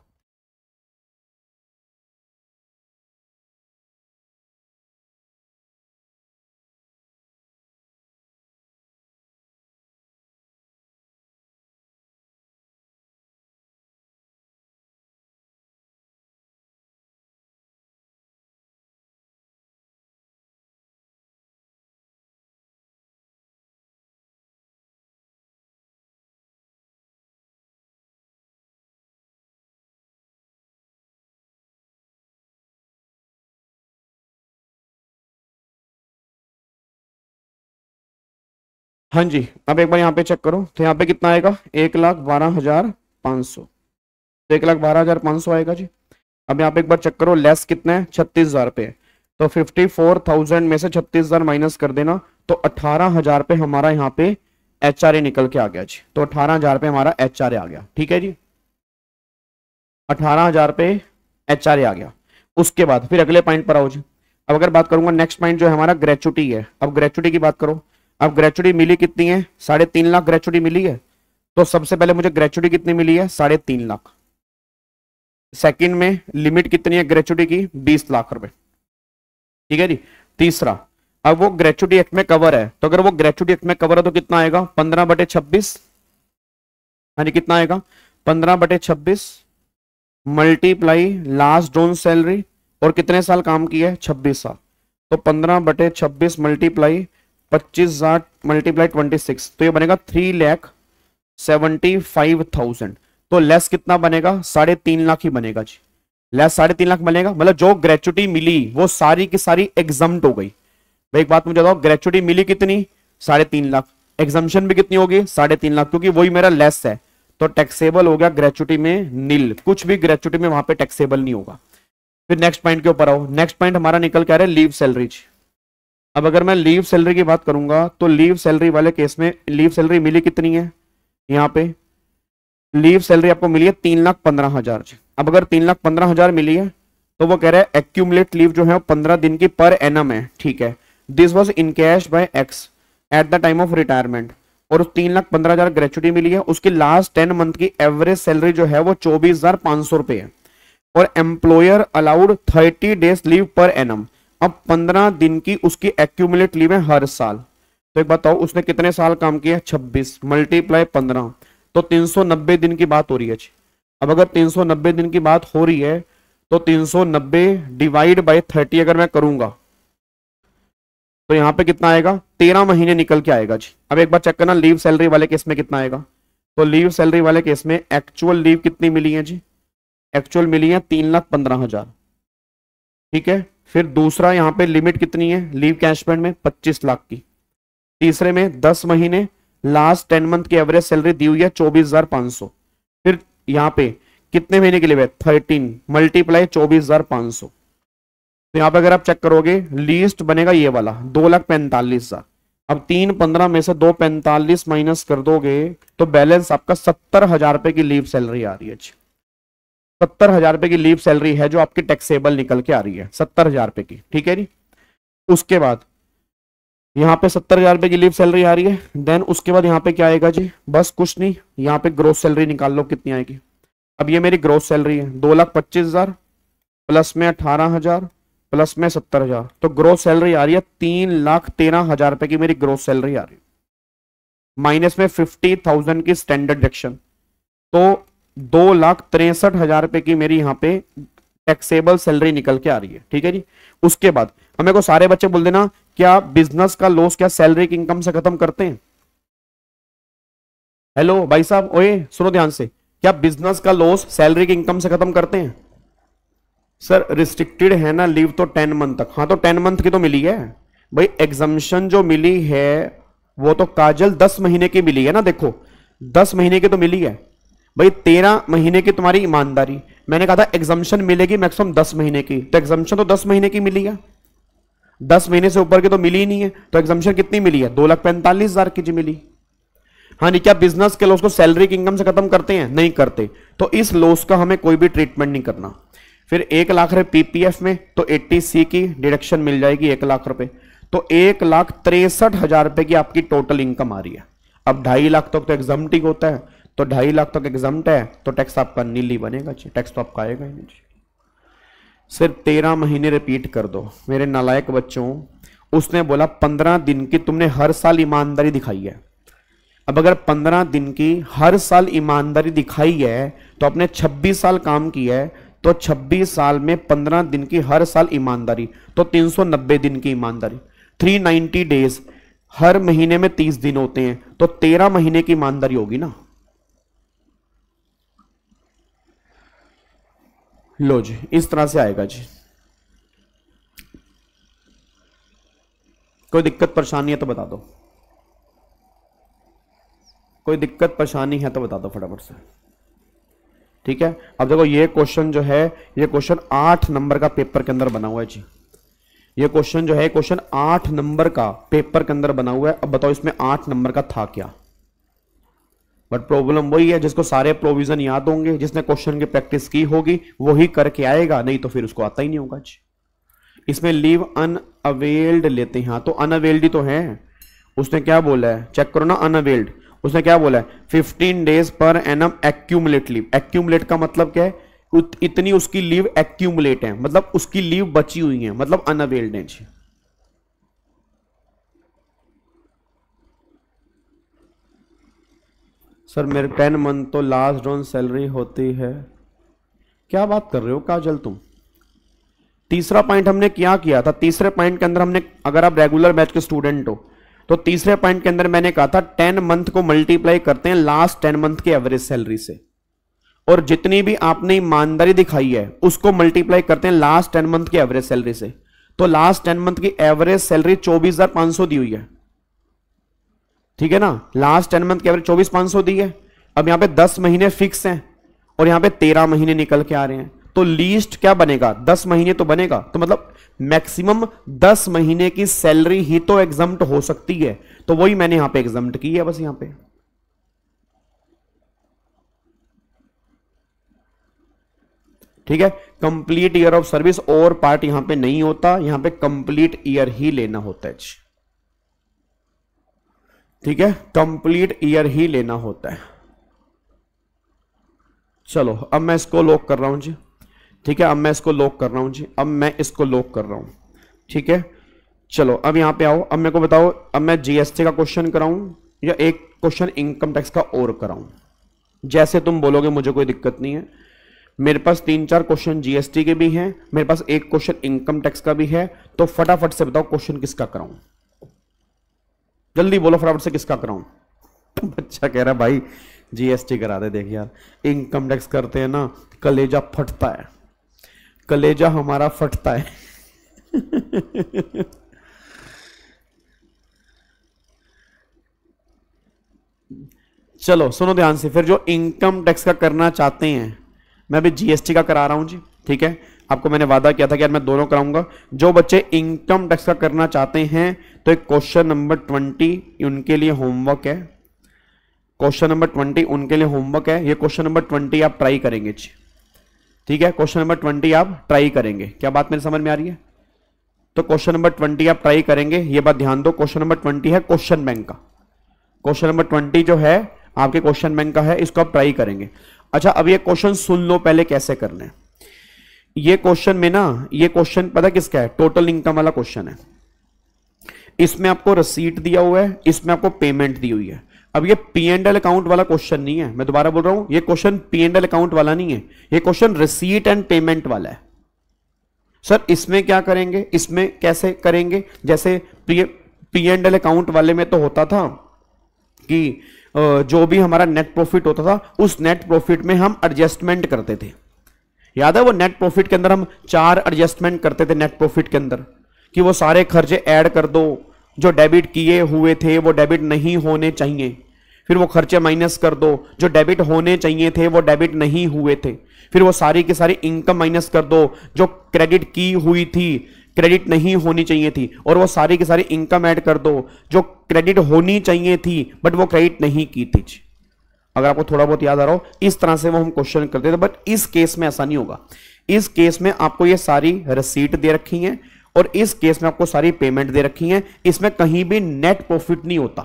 हाँ जी, अब एक बार यहाँ पे चेक करो, तो यहाँ पे कितना आएगा 1,12,500, तो 1,12,500 आएगा जी। अब यहाँ पे एक बार चेक करो, लेस कितना है 36,000 पे, तो 54,000 में से 36,000 माइनस कर देना, तो 18,000 पे हमारा यहाँ पे HRA निकल के आ गया जी, तो 18,000 पे हमारा HRA आ गया। ठीक है जी, 18,000 पे HRA आ गया। उसके बाद फिर अगले पॉइंट पर आओ जी। अब अगर बात करूंगा नेक्स्ट पॉइंट जो है हमारा ग्रेचुटी है। अब ग्रेचुटी की बात करो, अब ग्रेचुटी मिली कितनी है 3.5 लाख ग्रेचुटी मिली है, तो सबसे पहले मुझे ग्रेचुटी कितनी मिली है 3.5 लाख। सेकंड में लिमिट कितनी है ग्रेचुटी की 20 लाख रुपए। ठीक है जी। तीसरा, अब वो ग्रेचुटी एक्ट में कवर है, तो अगर वो ग्रेचुटी एक्ट में कवर है तो कितना आएगा 15/26, हाँ जी कितना आएगा 15/26 मल्टीप्लाई लास्ट ऑन सैलरी, और कितने साल काम किया है 26 साल, तो 15/26 मल्टीप्लाई 25,000 मल्टीप्लाई 26, तो ये बनेगा 3,75,000। तो लेस कितना बनेगा 3.5 लाख ही बनेगा जी, लेस 3.5 लाख बनेगा, मतलब जो ग्रेचुटी मिली वो सारी की सारी एग्जम्प्ट हो गई। भाई एक बात मुझे बताओ, ग्रेचुटी मिली कितनी 3.5 लाख, एग्जम्पशन भी कितनी होगी 3.5 लाख, क्योंकि वही मेरा लेस है, तो टैक्सेबल हो गया ग्रेचुटी में नील, कुछ भी ग्रेचुटी में वहां पे टैक्सेबल नहीं होगा। फिर नेक्स्ट पॉइंट के ऊपर आओ, नेक्स्ट पॉइंट हमारा निकल के आ रहा है लीव सैलरी। अब अगर मैं लीव सैलरी की बात करूंगा तो लीव सैलरी वाले केस में लीव सैलरी मिली कितनी है, यहाँ पे लीव सैलरी आपको मिली है 3,15,000। अब अगर 3,15,000 मिली है तो वो कह रहा है एक्यूमुलेट लीव जो है 15 दिन की पर एनम है। ठीक है, this was encash by X at the time of retirement, और उस 3,15,000 ग्रेचुटी मिली है, उसकी लास्ट 10 मंथ की एवरेज सैलरी जो है वो 24,500 रुपए है, और employer allowed 30 days leave per annum. अब 15 दिन की उसकी एक्यूमुलेट लीव है हर साल, तो एक बताओ उसने कितने साल काम किया 26 मल्टीप्लाई 15, तो 390 दिन की बात हो रही है। अब अगर 390 दिन की बात हो रही है तो 390 डिवाइड बाय 30 अगर मैं करूंगा तो यहां पे कितना आएगा 13 महीने निकल के आएगा जी। अब एक बार चेक करना लीव सैलरी वाले केस में कितना आएगा, तो लीव सैलरी वाले केस में एक्चुअल लीव कितनी मिली है जी, एक्चुअल मिली है 3,15,000। ठीक है, फिर दूसरा यहाँ पे लिमिट कितनी है लीव कैशमेंट में 25 लाख की, तीसरे में 10 महीने लास्ट 10 मंथ की एवरेज सैलरी दी हुई है 24,500। फिर यहाँ पे कितने महीने के लिए 13 मल्टीप्लाई 24,500। तो यहाँ पे अगर आप चेक करोगे लीस्ट बनेगा ये वाला 2,45,000। अब 3,15 में से 2,45 माइनस कर दोगे तो बैलेंस आपका 70,000 रुपए की लीव सैलरी आ रही है। 70,000 रुपए की लीव सैलरी है जो आपकी टैक्सेबल निकल के आ रही है 70,000 रुपए की, ठीक है जी। उसके बाद यहाँ पे 70,000 रुपए की लीव सैलरी आ रही है। देन उसके बाद यहाँ पे क्या आएगा जी, बस कुछ नहीं, यहाँ पे ग्रोस सैलरी निकाल लो कितनी आएगी। अब ये मेरी ग्रोस सैलरी है 2,25,000 प्लस में 18,000 प्लस में 70,000, तो ग्रोस सैलरी आ रही है 3,13,000 रुपए की मेरी ग्रोस सैलरी आ रही है। माइनस में 50,000 की स्टैंडर्ड डिडक्शन, तो 2,63,000 रुपए की मेरी यहाँ पे टैक्सेबल सैलरी निकल के आ रही है, ठीक है जी। उसके बाद हमें को सारे बच्चे बोल देना क्या बिजनेस का लॉस क्या सैलरी की इनकम से खत्म करते हैं? हेलो भाई साहब, ओए सुनो ध्यान से, क्या बिजनेस का लॉस सैलरी की इनकम से खत्म करते हैं? सर रिस्ट्रिक्टेड है ना लीव तो 10 मंथ तक। हाँ तो 10 मंथ की तो मिली है भाई। एग्जम्पशन जो मिली है वो तो काजल 10 महीने की मिली है ना, देखो 10 महीने की तो मिली है भाई। 13 महीने की तुम्हारी ईमानदारी, मैंने कहा था एग्जम्पशन मिलेगी मैक्सिमम 10 महीने की, तो एग्जम्पशन तो 10 महीने की मिली है। 10 महीने से ऊपर की तो मिली ही नहीं है, तो एग्जम्पशन कितनी मिली है? 2,45,000 की जी मिली। हाँ नहीं, क्या बिजनेस के लॉस को सैलरी की इनकम से खत्म करते हैं? नहीं करते, तो इस लॉस का हमें कोई भी ट्रीटमेंट नहीं करना। फिर 1 लाख रुपए पीपीएफ में तो 80C की डिडक्शन मिल जाएगी 1 लाख रुपए, तो 1,63,000 रुपए की आपकी टोटल इनकम आ रही है। अब 2.5 लाख तक तो एग्जम्प्ट ही होता है, तो 2.5 लाख तक एग्जम्प्ट है तो टैक्स आपका नील ही बनेगा जी, टैक्स तो आपका आएगा ही नहीं जी। सिर्फ 13 महीने रिपीट कर दो मेरे नालायक बच्चों। उसने बोला 15 दिन की तुमने हर साल ईमानदारी दिखाई है। अब अगर 15 दिन की हर साल ईमानदारी दिखाई है तो आपने 26 साल काम किया है, तो 26 साल में 15 दिन की हर साल ईमानदारी, तो 390 दिन की ईमानदारी, 390 डेज, हर महीने में 30 दिन होते हैं, तो 13 महीने की ईमानदारी होगी ना। लो जी इस तरह से आएगा जी। कोई दिक्कत परेशानी है तो बता दो, कोई दिक्कत परेशानी है तो बता दो फटाफट से, ठीक है। अब देखो ये क्वेश्चन जो है, ये क्वेश्चन 8 नंबर का पेपर के अंदर बना हुआ है जी। ये क्वेश्चन जो है क्वेश्चन 8 नंबर का पेपर के अंदर बना हुआ है। अब बताओ इसमें 8 नंबर का था क्या? बट प्रॉब्लम वही है, जिसको सारे प्रोविजन याद होंगे, जिसने क्वेश्चन की प्रैक्टिस की होगी वही करके आएगा, नहीं तो फिर उसको आता ही नहीं होगा जी। इसमें लीव अनअवेल्ड लेते हैं, हाँ तो अनअवेल्ड ही तो है। उसने क्या बोला है चेक करो ना, अनअवेल्ड उसने क्या बोला है 15 days per annum accumulate leave. Accumulate का मतलब क्या है? इतनी उसकी लीव एक्यूमुलेट है, मतलब उसकी लीव बची हुई है, मतलब अनअवेल्ड है जी। सर मेरे 10 मंथ तो लास्ट ऑन सैलरी होती है। क्या बात कर रहे हो काजल तुम? तीसरा पॉइंट हमने क्या किया था? तीसरे पॉइंट के अंदर हमने, अगर आप रेगुलर बैच के स्टूडेंट हो तो तीसरे पॉइंट के अंदर मैंने कहा था 10 मंथ को मल्टीप्लाई करते हैं लास्ट 10 मंथ की एवरेज सैलरी से, और जितनी भी आपने ईमानदारी दिखाई है उसको मल्टीप्लाई करते हैं लास्ट 10 मंथ की एवरेज सैलरी से। तो लास्ट 10 मंथ की एवरेज सैलरी 24,500 दी हुई है, ठीक है ना। लास्ट 10 मंथ की एवरेज 24,500 दी है। अब यहां पे 10 महीने फिक्स हैं और यहां पे 13 महीने निकल के आ रहे हैं, तो लीस्ट क्या बनेगा? 10 महीने तो बनेगा, तो मतलब मैक्सिमम 10 महीने की सैलरी ही तो एग्जम्प्ट हो सकती है, तो वही मैंने यहां पे एग्जम्प्ट की है बस यहां पे। ठीक है, कंप्लीट ईयर ऑफ सर्विस और पार्ट यहां पे नहीं होता, यहां पे कंप्लीट ईयर ही लेना होता है। ठीक है, कंप्लीट ईयर ही लेना होता है। चलो अब मैं इसको लॉक कर रहा हूं जी। ठीक है, अब मैं इसको लॉक कर रहा हूं जी, अब मैं इसको लॉक कर रहा हूं। ठीक है, चलो अब यहां पे आओ। अब मेरे को बताओ, अब मैं जीएसटी का क्वेश्चन कराऊं या एक क्वेश्चन इनकम टैक्स का और कराऊं? जैसे तुम बोलोगे, मुझे कोई दिक्कत नहीं है। मेरे पास 3-4 क्वेश्चन जीएसटी के भी हैं, मेरे पास एक क्वेश्चन इनकम टैक्स का भी है, तो फटाफट से बताओ क्वेश्चन किसका कराऊं? जल्दी बोलो फटाफट से, किसका कराऊं? बच्चा कह रहा भाई जीएसटी करा दे। देख यार, इनकम टैक्स करते हैं ना, कलेजा फटता है, कलेजा हमारा फटता है। चलो सुनो ध्यान से, फिर जो इनकम टैक्स का करना चाहते हैं, मैं अभी जीएसटी का करा रहा हूं जी, ठीक है। आपको मैंने वादा किया था कि यार मैं दोनों कराऊंगा। जो बच्चे इनकम टैक्स का करना चाहते हैं तो एक क्वेश्चन नंबर 20 उनके लिए होमवर्क है। क्वेश्चन नंबर 20 उनके लिए होमवर्क है। ये क्वेश्चन नंबर 20 आप ट्राई करेंगे जी, ठीक है। क्वेश्चन नंबर 20 आप ट्राई करेंगे। क्या बात मेरे समझ में आ रही है? तो क्वेश्चन नंबर 20 आप ट्राई करेंगे, ये बात ध्यान दो। क्वेश्चन नंबर 20 है क्वेश्चन बैंक का। क्वेश्चन नंबर 20 जो है आपके क्वेश्चन बैंक का है, इसको आप ट्राई करेंगे। अच्छा, अब ये क्वेश्चन सुन लो पहले कैसे करने। ये क्वेश्चन में ना, ये क्वेश्चन पता किसका है? टोटल इनकम वाला क्वेश्चन है। इसमें आपको रसीट दिया हुआ है, इसमें आपको पेमेंट दी हुई है। अब ये P&L अकाउंट वाला क्वेश्चन नहीं है, मैं दोबारा बोल रहा हूं, ये क्वेश्चन P&L अकाउंट वाला नहीं है, ये क्वेश्चन रिसीट एंड पेमेंट वाला है। सर इसमें क्या करेंगे, इसमें कैसे करेंगे? जैसे P&L अकाउंट वाले में तो होता था कि जो भी हमारा नेट प्रॉफिट होता था, उस नेट प्रॉफिट में हम एडजस्टमेंट करते थे। याद है वो नेट प्रॉफिट के अंदर हम 4 एडजस्टमेंट करते थे नेट प्रॉफिट के अंदर, कि वो सारे खर्चे ऐड कर दो, जो डेबिट किए हुए थे वो डेबिट नहीं होने चाहिए, फिर वो खर्चे माइनस कर दो, जो डेबिट होने चाहिए थे वो डेबिट नहीं हुए थे, फिर वो सारी की सारी इनकम माइनस कर दो, जो क्रेडिट की हुई थी क्रेडिट नहीं होनी चाहिए थी, और वो सारी की सारी इनकम ऐड कर दो जो क्रेडिट होनी चाहिए थी बट वो क्रेडिट नहीं की थी। अगर आपको थोड़ा बहुत याद आ रहा हो, इस तरह से वो हम क्वेश्चन करते थे। बट इस केस में ऐसा नहीं होगा। इस केस में आपको ये सारी रिसीट दे रखी हैं और इस केस में आपको सारी पेमेंट दे रखी हैं, इसमें कहीं भी नेट प्रॉफिट नहीं होता।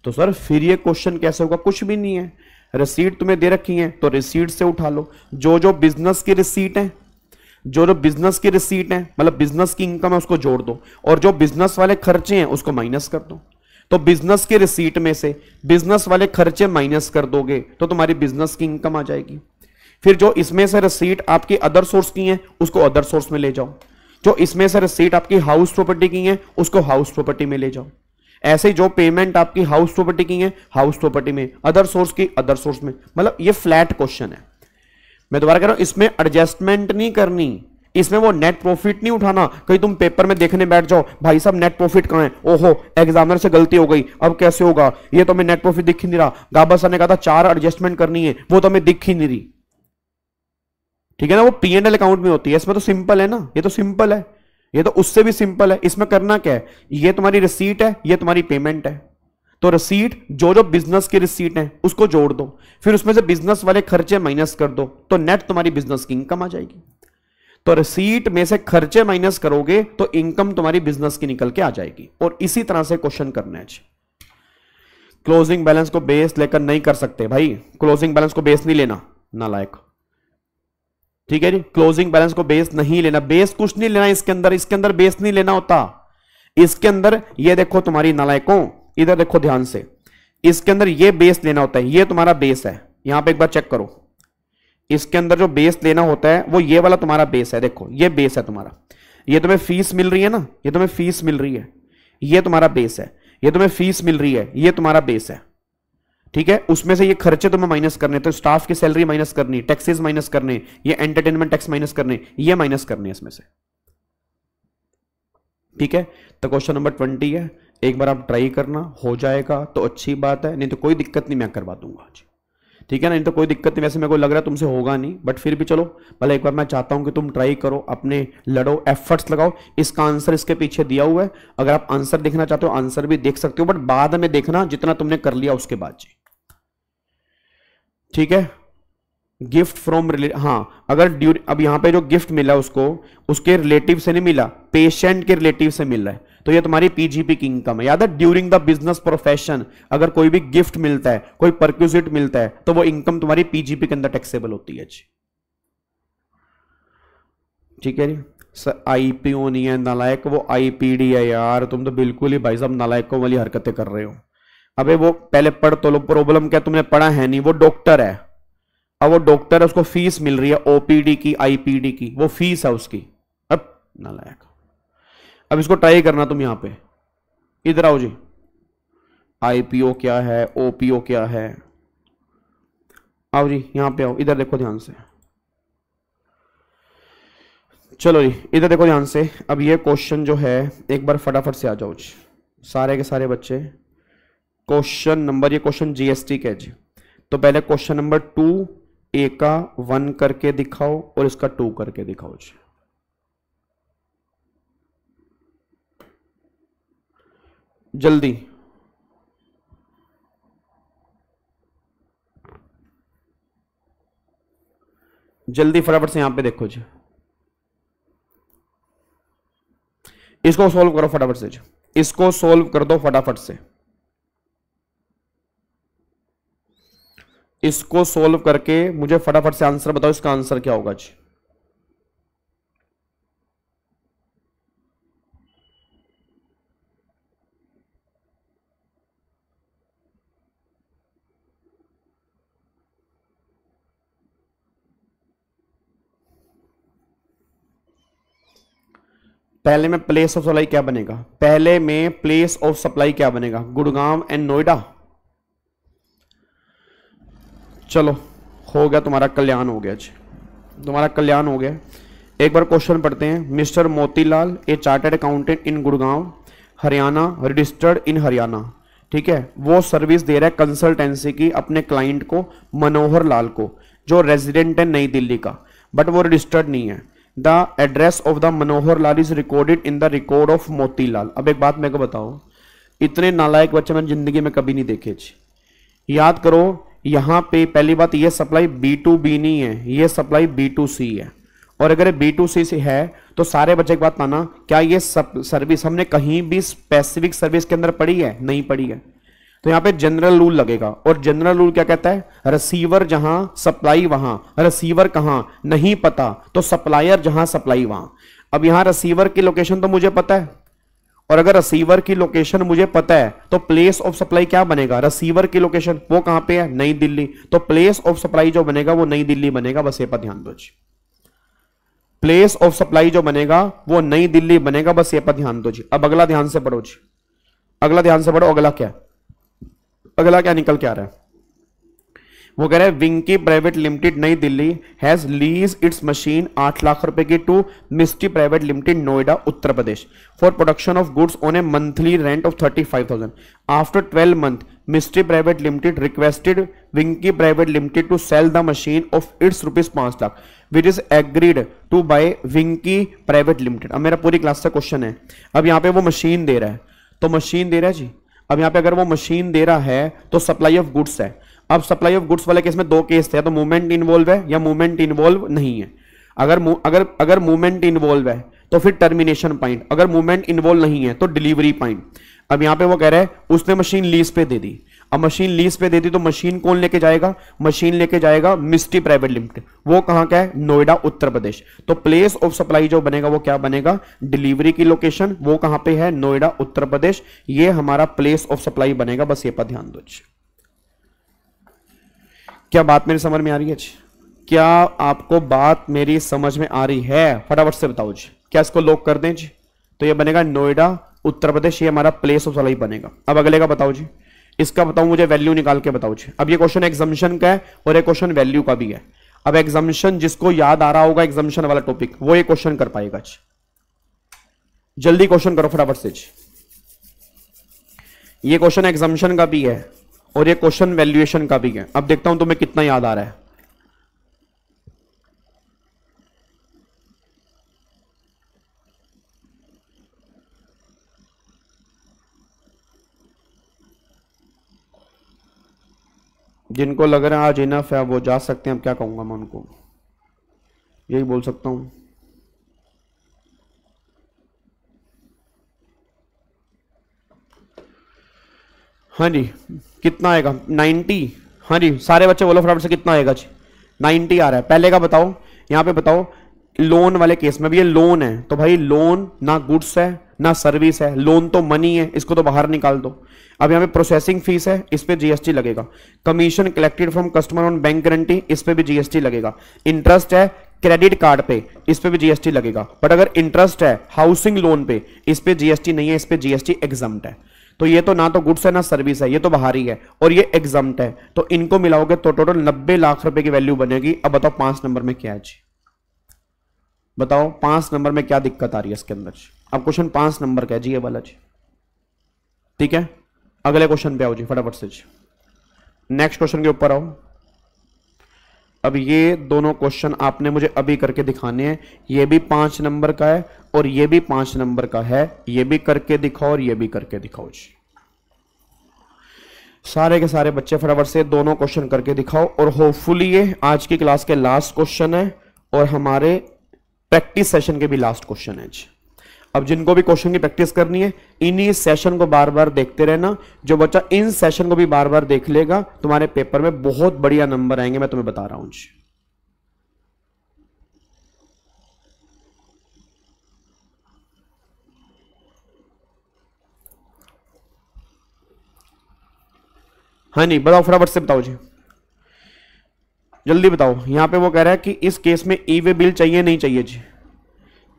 तो सर फिर ये क्वेश्चन कैसे होगा? कुछ भी नहीं है, रिसीट तुम्हें दे रखी है तो रिसीट से उठा लो। जो बिजनेस की रिसीट है, जो बिजनेस की रिसीट है मतलब बिजनेस की इनकम है उसको जोड़ दो, और जो बिजनेस वाले खर्चे हैं उसको माइनस कर दो। तो बिजनेस की रिसीट में से बिजनेस वाले खर्चे माइनस कर दोगे तो तुम्हारी बिजनेस की इनकम आ जाएगी। फिर जो इसमें से रिसीट आपकी अदर सोर्स की है उसको अदर सोर्स में ले जाओ, जो इसमें से रिसीट आपकी हाउस प्रॉपर्टी की है उसको हाउस प्रॉपर्टी में ले जाओ। ऐसे जो पेमेंट आपकी हाउस प्रॉपर्टी की है हाउस प्रॉपर्टी में, अदर सोर्स की अदर सोर्स में। मतलब ये फ्लैट क्वेश्चन है। मैं दोबारा कह रहा हूं, इसमें एडजस्टमेंट नहीं करनी, इसमें वो नेट प्रॉफिट नहीं उठाना। कहीं तुम पेपर में देखने बैठ जाओ, भाई साहब नेट प्रॉफिट कहां है, ओहो एग्जामिनर से गलती हो गई, अब कैसे होगा, ये तो हमें नेट प्रॉफिट दिख ही नहीं रहा, गाबा सर ने कहा था 4 एडजस्टमेंट करनी है, वो तो हमें दिख ही नहीं रही। ठीक है ना, वो P&L अकाउंट में होती है। इसमें तो सिंपल है ना, ये तो सिंपल है, ये तो उससे भी सिंपल है। इसमें करना क्या है, ये तुम्हारी रिसीट है, ये तुम्हारी पेमेंट है। तो रिसीट जो बिजनेस की रिसीट है उसको जोड़ दो, फिर उसमें से बिजनेस वाले खर्चे माइनस कर दो, तो नेट तुम्हारी बिजनेस की इनकम आ जाएगी। तो रिसीट में से खर्चे माइनस करोगे तो इनकम तुम्हारी बिजनेस की निकल के आ जाएगी। और इसी तरह से क्वेश्चन करना है। क्लोजिंग बैलेंस को बेस लेकर नहीं कर सकते भाई, क्लोजिंग बैलेंस को बेस नहीं लेना, नालायक। ठीक है जी, क्लोजिंग बैलेंस को बेस नहीं लेना, बेस कुछ नहीं लेना इसके अंदर बेस नहीं लेना होता। इसके अंदर ये देखो तुम्हारी नालायकों, इधर देखो ध्यान से, इसके अंदर ये बेस लेना होता है, ये तुम्हारा बेस है। यहां पे एक बार चेक करो, इसके अंदर जो बेस लेना होता है वो ये वाला तुम्हारा बेस है। देखो ये बेस है तुम्हारा, ये तुम्हें फीस मिल रही है ना, ये तुम्हें फीस मिल रही है, ये तुम्हारा बेस है। ये तुम्हें फीस मिल रही है, ये तुम्हारा बेस है। ठीक है, उसमें से ये खर्चे तुम्हें माइनस करने, तो स्टाफ की सैलरी माइनस करनी, टैक्सेस माइनस करने, ये एंटरटेनमेंट टैक्स माइनस करने, ये माइनस करने इसमें से। ठीक है, तो क्वेश्चन नंबर 20 है, एक बार आप ट्राई करना, हो जाएगा तो अच्छी बात है, नहीं तो कोई दिक्कत नहीं, मैं करवा दूंगा आज। ठीक है ना, नहीं तो कोई दिक्कत नहीं। वैसे मेरे को लग रहा है तुमसे होगा नहीं, बट फिर भी चलो भले एक बार मैं चाहता हूं कि तुम ट्राई करो, अपने लड़ो, एफर्ट्स लगाओ। इसका आंसर इसके पीछे दिया हुआ है, अगर आप आंसर देखना चाहते हो आंसर भी देख सकते हो, बट बाद में देखना जितना तुमने कर लिया उसके बाद जी। ठीक है, गिफ्ट फ्रॉम हाँ, अगर अब यहां पे जो गिफ्ट मिला उसको उसके रिलेटिव से नहीं मिला, पेशेंट के रिलेटिव से मिल रहा है, तो ये तुम्हारी पीजीपी की इनकम है। याद है, ड्यूरिंग द बिजनेस प्रोफेशन अगर कोई भी गिफ्ट मिलता है, कोई परक्यूजिट मिलता है, तो वो इनकम तुम्हारी पीजीपी के अंदर टैक्सेबल होती है जी। ठीक है जी, सर आईपीओ नहीं है नालायक, वो आईपीडी है यार। तुम तो बिल्कुल ही भाई साहब नालायकों वाली हरकतें कर रहे हो। अबे वो पहले पढ़ तो लो, प्रॉब्लम क्या तुमने पढ़ा है नहीं, वो डॉक्टर है। अब वो डॉक्टर है, उसको फीस मिल रही है ओपीडी की, आईपीडी की, वो फीस है उसकी। अब नालायक, अब इसको ट्राई करना तुम यहां पे, इधर आओ जी। आईपीओ क्या है, ओपीओ क्या है, आओ जी यहां पे आओ, इधर देखो ध्यान से। चलो जी इधर देखो ध्यान से। अब ये क्वेश्चन जो है एक बार फटाफट से आ जाओ जी, सारे के सारे बच्चे क्वेश्चन नंबर, ये क्वेश्चन जीएसटी का है जी। तो पहले क्वेश्चन नंबर 2 ए का 1 करके दिखाओ और इसका 2 करके दिखाओ जी। जल्दी जल्दी फटाफट से यहां पे देखो जी, इसको सोल्व करो फटाफट से जी, इसको सोल्व कर दो फटाफट से। इसको सोल्व करके मुझे फटाफट से आंसर बताओ, इसका आंसर क्या होगा जी। पहले में प्लेस ऑफ सप्लाई क्या बनेगा, पहले में प्लेस ऑफ सप्लाई क्या बनेगा, गुड़गांव एंड नोएडा। चलो हो गया, तुम्हारा कल्याण हो गया जी, तुम्हारा कल्याण हो गया। एक बार क्वेश्चन पढ़ते हैं। Mister Motilal A chartered accountant in Gurgaon Haryana, registered in Haryana, ठीक है, वो सर्विस दे रहा है कंसल्टेंसी की अपने क्लाइंट को, मनोहर लाल को, जो रेजिडेंट है नई दिल्ली का, बट वो रजिस्टर्ड नहीं है। The address of the Manohar Lal is recorded in the record of Motilal. अब एक बात मेरे को बताओ, इतने नालायक बच्चे मैंने जिंदगी में कभी नहीं देखे जी। याद करो, यहां पे पहली बात, ये सप्लाई B2B नहीं है, ये सप्लाई B2C है। और अगर B2C से है तो सारे बच्चे एक बात माना, क्या ये सर्विस हमने कहीं भी स्पेसिफिक सर्विस के अंदर पढ़ी है? नहीं पढ़ी है। तो यहां पे जनरल रूल लगेगा, और जनरल रूल क्या कहता है, रिसीवर जहां सप्लाई वहां, रिसीवर कहां नहीं पता तो सप्लायर जहां सप्लाई वहां। अब यहां रिसीवर की लोकेशन तो मुझे पता है, और अगर रिसीवर की लोकेशन मुझे पता है तो प्लेस ऑफ सप्लाई क्या बनेगा, रिसीवर की लोकेशन वो कहां पे है, नई दिल्ली, तो प्लेस ऑफ सप्लाई जो बनेगा वो नई दिल्ली बनेगा। बस ये पर ध्यान दो जी, प्लेस ऑफ सप्लाई जो बनेगा वो नई दिल्ली बनेगा, बस ये पर ध्यान दो जी। अब अगला ध्यान से पढ़ो जी, अगला ध्यान से पढ़ो। अगला क्या, अगला क्या निकल के आ रहा है, वो कह रहा है Winky private limited New Delhi has lease its machine 8 lakh रुपए की to Misty private limited Noida Uttar Pradesh for production of goods on a monthly rent of 35,000। After 12 month Misty private limited requested Winky private limited to sell the machine of its ₹5 lakh which is agreed to buy Winky private limited. अब मेरा पूरी क्लास का क्वेश्चन है, अब यहां पे वो मशीन दे रहा है, तो मशीन दे रहा है जी। अब यहां पे अगर वो मशीन दे रहा है तो सप्लाई ऑफ गुड्स है। अब सप्लाई ऑफ गुड्स वाले केस में 2 केस थे, तो मूवमेंट इन्वॉल्व है या मूवमेंट इन्वॉल्व नहीं है। अगर मूवमेंट इन्वॉल्व है तो फिर टर्मिनेशन पॉइंट, अगर मूवमेंट इन्वॉल्व नहीं है तो डिलीवरी पॉइंट। अब यहां पे वो कह रहा है उसने मशीन लीज पे दे दी। अब मशीन लीज पे दे दी तो मशीन कौन लेके जाएगा, मशीन लेके जाएगा मिस्टी प्राइवेट लिमिटेड, वो कहां का है, नोएडा उत्तर प्रदेश। तो प्लेस ऑफ सप्लाई जो बनेगा वो क्या बनेगा, डिलीवरी की लोकेशन वो कहां पे है, नोएडा उत्तर प्रदेश। ये हमारा प्लेस ऑफ सप्लाई बनेगा, बस ये पर ध्यान दो। क्या बात मेरी समझ में आ रही है? क्या आपको बात मेरी समझ में आ रही है? फटाफट से बताओ जी, क्या इसको लॉक कर दें जी? तो ये बनेगा नोएडा उत्तर प्रदेश, ये हमारा प्लेस ऑफ सप्लाई बनेगा। अब अगले का बताओ जी, इसका बताओ, मुझे वैल्यू निकाल के बताओ जी। अब ये क्वेश्चन एग्जाम्पशन का है और ये क्वेश्चन वैल्यू का भी है। अब एग्जाम्पशन जिसको याद आ रहा होगा एग्जाम्पशन वाला टॉपिक, वो ये क्वेश्चन कर पाएगा जी। जल्दी क्वेश्चन करो फटाफट से जी। ये क्वेश्चन एग्जाम्पशन का भी है और ये क्वेश्चन वैल्यूएशन का भी है। अब देखता हूं तुम्हें कितना याद आ रहा है। जिनको लग रहा है आज इनफ है वो जा सकते हैं। अब क्या कहूंगा मैं उनको, यही बोल सकता हूं। हाँ जी, कितना आएगा, 90। हाँ जी, सारे बच्चे बोलो फटाफट से कितना आएगा जी, 90 आ रहा है। पहले का बताओ, यहां पे बताओ लोन वाले केस में भी ये लोन है, तो भाई लोन ना गुड्स है ना सर्विस है, लोन तो मनी है, इसको तो बाहर निकाल दो। अब यहां पे प्रोसेसिंग फीस है, इस पे जीएसटी लगेगा। Commission collected from customer on bank guarantee, इस पे भी जीएसटी लगेगा। इंटरेस्ट है क्रेडिट कार्ड पे, इस पे भी जीएसटी लगेगा। बट अगर इंटरेस्ट है हाउसिंग लोन पे, इस पे जीएसटी नहीं है, इस पे जीएसटी एग्जम्प्ट है। तो ये तो ना तो गुड्स है ना सर्विस है, ये तो बाहर ही है, और ये एग्जम्प्ट है। तो इनको मिलाओगे तो टोटल 90 लाख रुपए की वैल्यू बनेगी। अब बताओ 5 नंबर में क्या है जी, बताओ 5 नंबर में क्या दिक्कत आ रही है इसके अंदर। अब क्वेश्चन 5 नंबर का है जी, ये वाला जी, ठीक है। अगले क्वेश्चन पे आओ जी फटाफट से जी, नेक्स्ट क्वेश्चन के ऊपर आओ। अब ये दोनों क्वेश्चन आपने मुझे अभी करके दिखाने हैं, ये भी 5 नंबर का है और ये भी 5 नंबर का है, ये भी करके दिखाओ और ये भी करके दिखाओ जी। सारे के सारे बच्चे फटाफट से दोनों क्वेश्चन करके दिखाओ, और होपफुली ये आज की क्लास के लास्ट क्वेश्चन है और हमारे प्रैक्टिस सेशन के भी लास्ट क्वेश्चन है जी। अब जिनको भी क्वेश्चन की प्रैक्टिस करनी है इन्हीं सेशन को बार बार देखते रहना। जो बच्चा इन सेशन को भी बार बार देख लेगा तुम्हारे पेपर में बहुत बढ़िया नंबर आएंगे, मैं तुम्हें बता रहा हूं जी। हाँ नहीं बताओ फटाफट से बताओ जी, जल्दी बताओ। यहां पे वो कह रहा है कि इस केस में ई वे बिल चाहिए नहीं चाहिए जी।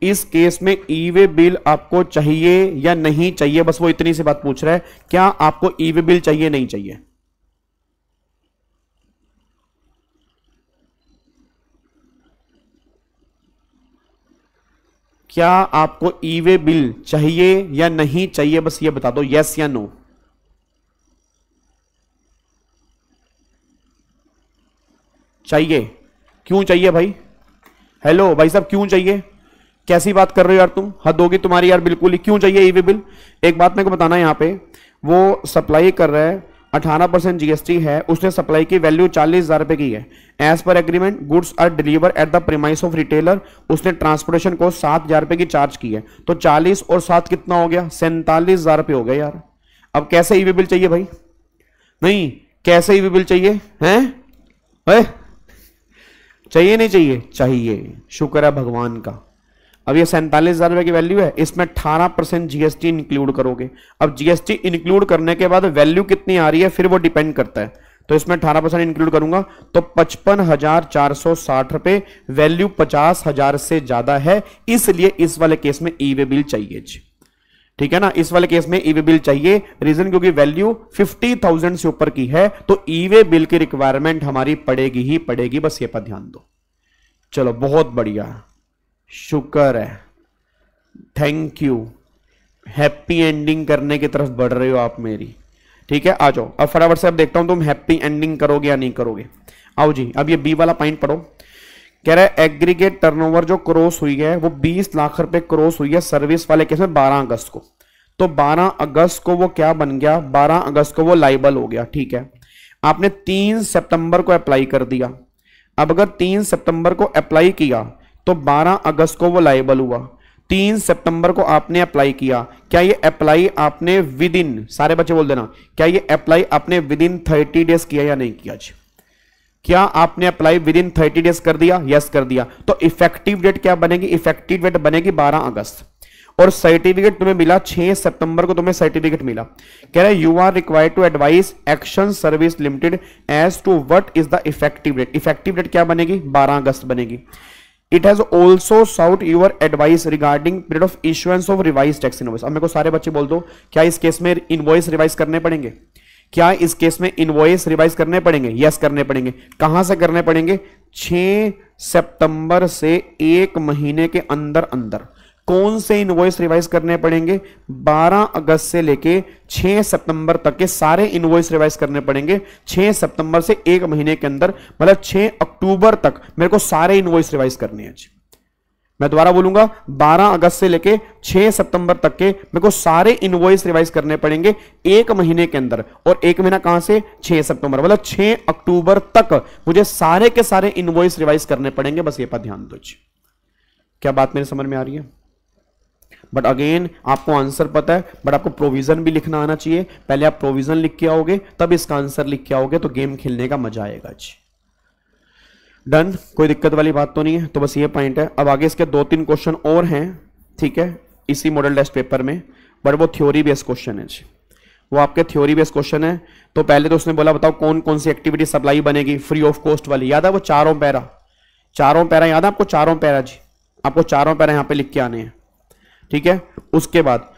इस केस में ई वे बिल आपको चाहिए या नहीं चाहिए, बस वो इतनी सी बात पूछ रहा है। क्या आपको ई वे बिल चाहिए नहीं चाहिए? क्या आपको ई वे बिल चाहिए या नहीं चाहिए, बस ये बता दो, यस या नो। चाहिए। क्यों चाहिए भाई? हेलो भाई साहब, क्यों चाहिए? कैसी बात कर रहे हो यार तुम, हद होगी तुम्हारी यार बिल्कुल ही। क्यों चाहिए ई वे बिल? एक बात मेरे को बताना, यहां पे वो सप्लाई कर रहा है, 18% जीएसटी है, उसने सप्लाई की वैल्यू 40,000 रुपए की है। As per agreement goods are deliver at the premise of retailer, उसने ट्रांसपोर्टेशन को 7,000 रुपए की चार्ज की है, तो 40 और 7 कितना हो गया? 47,000 रुपए हो गए यार। अब कैसे ई वे बिल चाहिए भाई? नहीं, कैसे ई वे बिल चाहिए हैं? चाहिए नहीं चाहिए? चाहिए। शुक्र है भगवान का। अब ये 47,000 रुपए की वैल्यू है, इसमें 18% जीएसटी इंक्लूड करोगे। अब जीएसटी इंक्लूड करने के बाद वैल्यू कितनी आ रही है फिर वो डिपेंड करता है, तो इसमें 18% इंक्लूड करूंगा तो 55,460 रुपए, वैल्यू 50,000 से ज्यादा है, इसलिए इस वाले केस में ई वे बिल चाहिए जी। ठीक है ना, इस वाले केस में ई वे बिल चाहिए। रीजन क्योंकि वैल्यू 50,000 से ऊपर की है, तो ई वे बिल की रिक्वायरमेंट हमारी पड़ेगी ही पड़ेगी, बस ये पर ध्यान दो। चलो बहुत बढ़िया, शुक्र है, थैंक यू। हैप्पी एंडिंग करने की तरफ बढ़ रहे हो आप मेरी। ठीक है, आ जाओ अब फटाफट से। अब देखता हूं तुम हैप्पी एंडिंग करोगे या नहीं करोगे। आओ जी, अब ये बी वाला पॉइंट पढ़ो। कह रहा है एग्रीगेट टर्नओवर जो क्रॉस हुई है वो 20 लाख रुपए क्रॉस हुई है सर्विस वाले केस में 12 अगस्त को। तो 12 अगस्त को वो क्या बन गया? 12 अगस्त को वो लाइबल हो गया। ठीक है, आपने 3 सितंबर को अप्लाई कर दिया। अब अगर 3 सितंबर को अप्लाई किया तो 12 अगस्त को वो लाइबल हुआ। 3 सितंबर को आपने अप्लाई किया, क्या ये अप्लाई आपने विद इन, सारे बच्चे बोल देना, क्या ये अप्लाई आपने विद इन 30 डेज किया या नहीं किया जी? क्या आपने अप्लाई विद इन 30 डेज कर दिया? यस कर दिया। तो इफेक्टिव डेट क्या बनेगी? इफेक्टिव डेट बनेगी 12 अगस्त। और सर्टिफिकेट तुम्हें मिला 6 सितंबर को, तुम्हें सर्टिफिकेट मिला। कह रहा है you are required to advise action service limited as to what is the effective date. Effective date क्या बनेगी? 12 अगस्त बनेगी। It has also sought your advice regarding period of issuance of revise tax invoice. अब मेरे को सारे बच्चे बोल दो, क्या इस केस में इनवॉइस रिवाइज करने पड़ेंगे? क्या इस केस में इनवॉइस रिवाइज करने पड़ेंगे? यस करने पड़ेंगे। कहां से करने पड़ेंगे? 6 सितंबर से 1 महीने के अंदर अंदर। कौन से इनवॉइस रिवाइज करने पड़ेंगे? 12 अगस्त से लेके 6 सितंबर तक के सारे इनवॉइस रिवाइज करने पड़ेंगे। 6 सितंबर से 1 महीने के अंदर, मतलब 6 अक्टूबर तक मेरे को सारे इनवॉइस रिवाइज करने हैं। मैं दोबारा बोलूंगा, 12 अगस्त से लेके 6 सितंबर तक के मेरे को सारे इनवॉइस रिवाइज करने पड़ेंगे 1 महीने के अंदर। और 1 महीना कहां से? 6 सितंबर, मतलब 6 अक्टूबर तक मुझे सारे के सारे इनवॉइस रिवाइज करने पड़ेंगे। बस ये पर ध्यान दो। क्या बात मेरे समझ में आ रही है? बट अगेन आपको आंसर पता है, बट आपको प्रोविजन भी लिखना आना चाहिए। पहले आप प्रोविजन लिख के आओगे, तब इसका आंसर लिख के आओगे, तो गेम खेलने का मजा आएगा जी। डन, कोई दिक्कत वाली बात तो नहीं है। तो बस ये पॉइंट है। अब आगे इसके 2-3 क्वेश्चन और हैं, ठीक है, इसी मॉडल टेस्ट पेपर में, बट वो थ्योरी बेस्ड क्वेश्चन है जी। वो आपके थ्योरी बेस्ड क्वेश्चन है। तो पहले तो उसने बोला बताओ कौन कौन सी एक्टिविटी सप्लाई बनेगी फ्री ऑफ कॉस्ट वाली। याद है वो चारों पैरा याद है आपको? चारों पैरा जी, आपको चारों पैरा यहां पे लिख के आने हैं। ठीक है, उसके बाद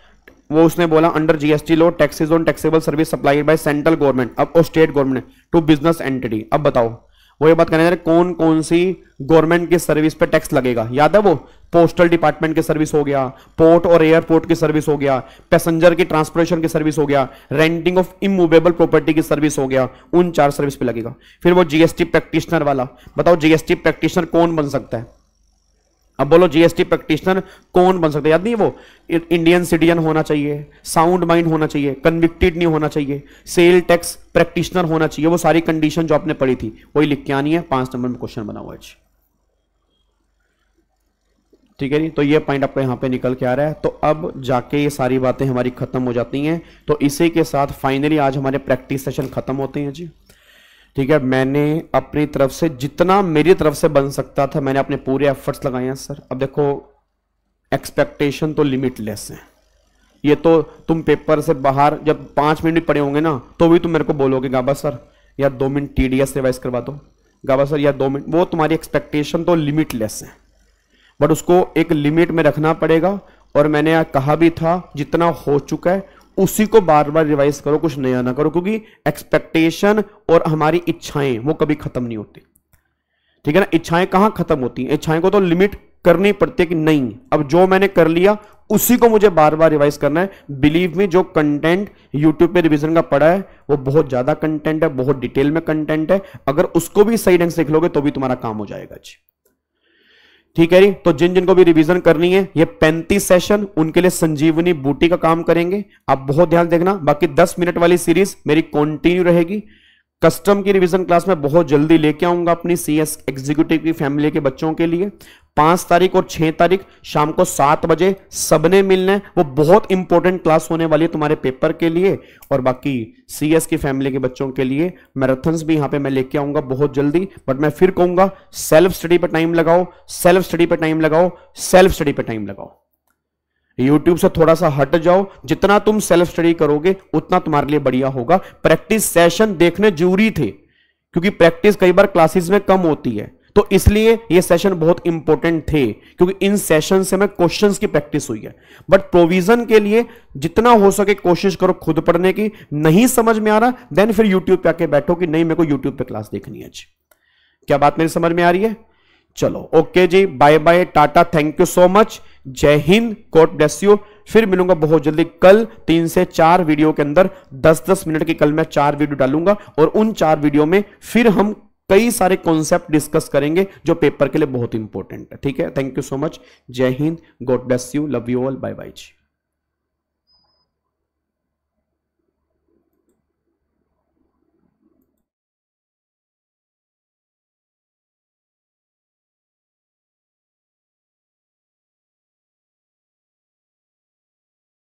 वो उसने बोला under GST law taxes on taxable service supplied by central government अब और state government to business entity. अब बताओ वो ये बात करने जा रहे कौन कौन सी गवर्नमेंट की सर्विस पे टैक्स लगेगा। याद है वो पोस्टल डिपार्टमेंट की सर्विस हो गया, पोर्ट और एयरपोर्ट की सर्विस हो गया, पैसेंजर की ट्रांसपोर्टेशन की सर्विस हो गया, रेंटिंग ऑफ इमूवेबल प्रॉपर्टी की सर्विस हो गया, उन 4 सर्विस पे लगेगा। फिर वो जीएसटी प्रैक्टिशनर वाला, बताओ जीएसटी प्रैक्टिशनर कौन बन सकता है? अब बोलो जीएसटी प्रैक्टिशनर कौन बन सकता है? याद नहीं, वो इंडियन सिटीजन होना चाहिए, साउंड माइंड होना चाहिए, कन्विक्टेड नहीं होना चाहिए, सेल टैक्स प्रैक्टिशनर होना चाहिए, वो सारी कंडीशन जो आपने पढ़ी थी वही लिख के आनी है। 5 नंबर में क्वेश्चन बना हुआ है, ठीक है जी। तो ये पॉइंट आपको यहां पे निकल के आ रहा है। तो अब जाके ये सारी बातें हमारी खत्म हो जाती हैं। तो इसी के साथ फाइनली आज हमारे प्रैक्टिस सेशन खत्म होते हैं जी, ठीक है। मैंने अपनी तरफ से जितना मेरी तरफ से बन सकता था मैंने अपने पूरे एफर्ट्स लगाए हैं सर। अब देखो एक्सपेक्टेशन तो लिमिटलेस है, ये तो तुम पेपर से बाहर जब 5 मिनट पढ़े होंगे ना तो भी तुम मेरे को बोलोगे गाबा सर या 2 मिनट टीडीएस रिवाइज करवा दो, गाबा सर या 2 मिनट। वो तुम्हारी एक्सपेक्टेशन तो लिमिटलेस है, बट उसको एक लिमिट में रखना पड़ेगा। और मैंने कहा भी था जितना हो चुका है उसी को बार बार रिवाइज करो, कुछ नया ना करो, क्योंकि एक्सपेक्टेशन और हमारी इच्छाएं वो कभी खत्म नहीं होती, ठीक है ना। इच्छाएं कहां खत्म होती हैं? इच्छाएं को तो लिमिट करनी पड़ती है कि नहीं अब जो मैंने कर लिया उसी को मुझे बार बार रिवाइज करना है। बिलीव मी, जो कंटेंट यूट्यूब पे रिवीजन का पड़ा है वो बहुत ज्यादा कंटेंट है, बहुत डिटेल में कंटेंट है। अगर उसको भी सही ढंग से लिख लोगे तो भी तुम्हारा काम हो जाएगा जी, ठीक है जी। तो जिन जिनको भी रिवीजन करनी है ये 35 सेशन उनके लिए संजीवनी बूटी का काम करेंगे, आप बहुत ध्यान देखना। बाकी 10 मिनट वाली सीरीज मेरी कंटिन्यू रहेगी। कस्टम की रिवीजन क्लास में बहुत जल्दी लेके आऊंगा अपनी सीएस एग्जीक्यूटिव की फैमिली के बच्चों के लिए। 5 तारीख और 6 तारीख शाम को 7 बजे सबने मिलना है, वो बहुत इंपॉर्टेंट क्लास होने वाली है तुम्हारे पेपर के लिए। और बाकी सीएस की फैमिली के बच्चों के लिए मैराथन्स भी यहां पे मैं लेके आऊंगा बहुत जल्दी। बट मैं फिर कहूंगा सेल्फ स्टडी पे टाइम लगाओ, सेल्फ स्टडी पे टाइम लगाओ, सेल्फ स्टडी पे टाइम लगाओ। YouTube से थोड़ा सा हट जाओ, जितना तुम सेल्फ स्टडी करोगे उतना तुम्हारे लिए बढ़िया होगा। प्रैक्टिस सेशन देखने जरूरी थे क्योंकि प्रैक्टिस कई बार क्लासेस में कम होती है, तो इसलिए ये सेशन बहुत इंपॉर्टेंट थे क्योंकि इन सेशन से मैं क्वेश्चंस की प्रैक्टिस हुई है। बट प्रोविजन के लिए जितना हो सके कोशिश करो खुद पढ़ने की। नहीं समझ में आ रहा देन फिर YouTube पे आके बैठो कि नहीं मेरे को YouTube पे क्लास देखनी है जी। क्या बात मेरी समझ में आ रही है? चलो ओके जी, बाय बाय, टाटा, थैंक यू सो मच, जय हिंद, गॉड ब्लेस यू। फिर मिलूंगा बहुत जल्दी कल 3 से 4 वीडियो के अंदर 10-10 मिनट की कल मैं 4 वीडियो डालूंगा और उन 4 वीडियो में फिर हम कई सारे कॉन्सेप्ट डिस्कस करेंगे जो पेपर के लिए बहुत इंपॉर्टेंट है, ठीक है। थैंक यू सो मच, जय हिंद, god bless you, love you all, bye bye ji.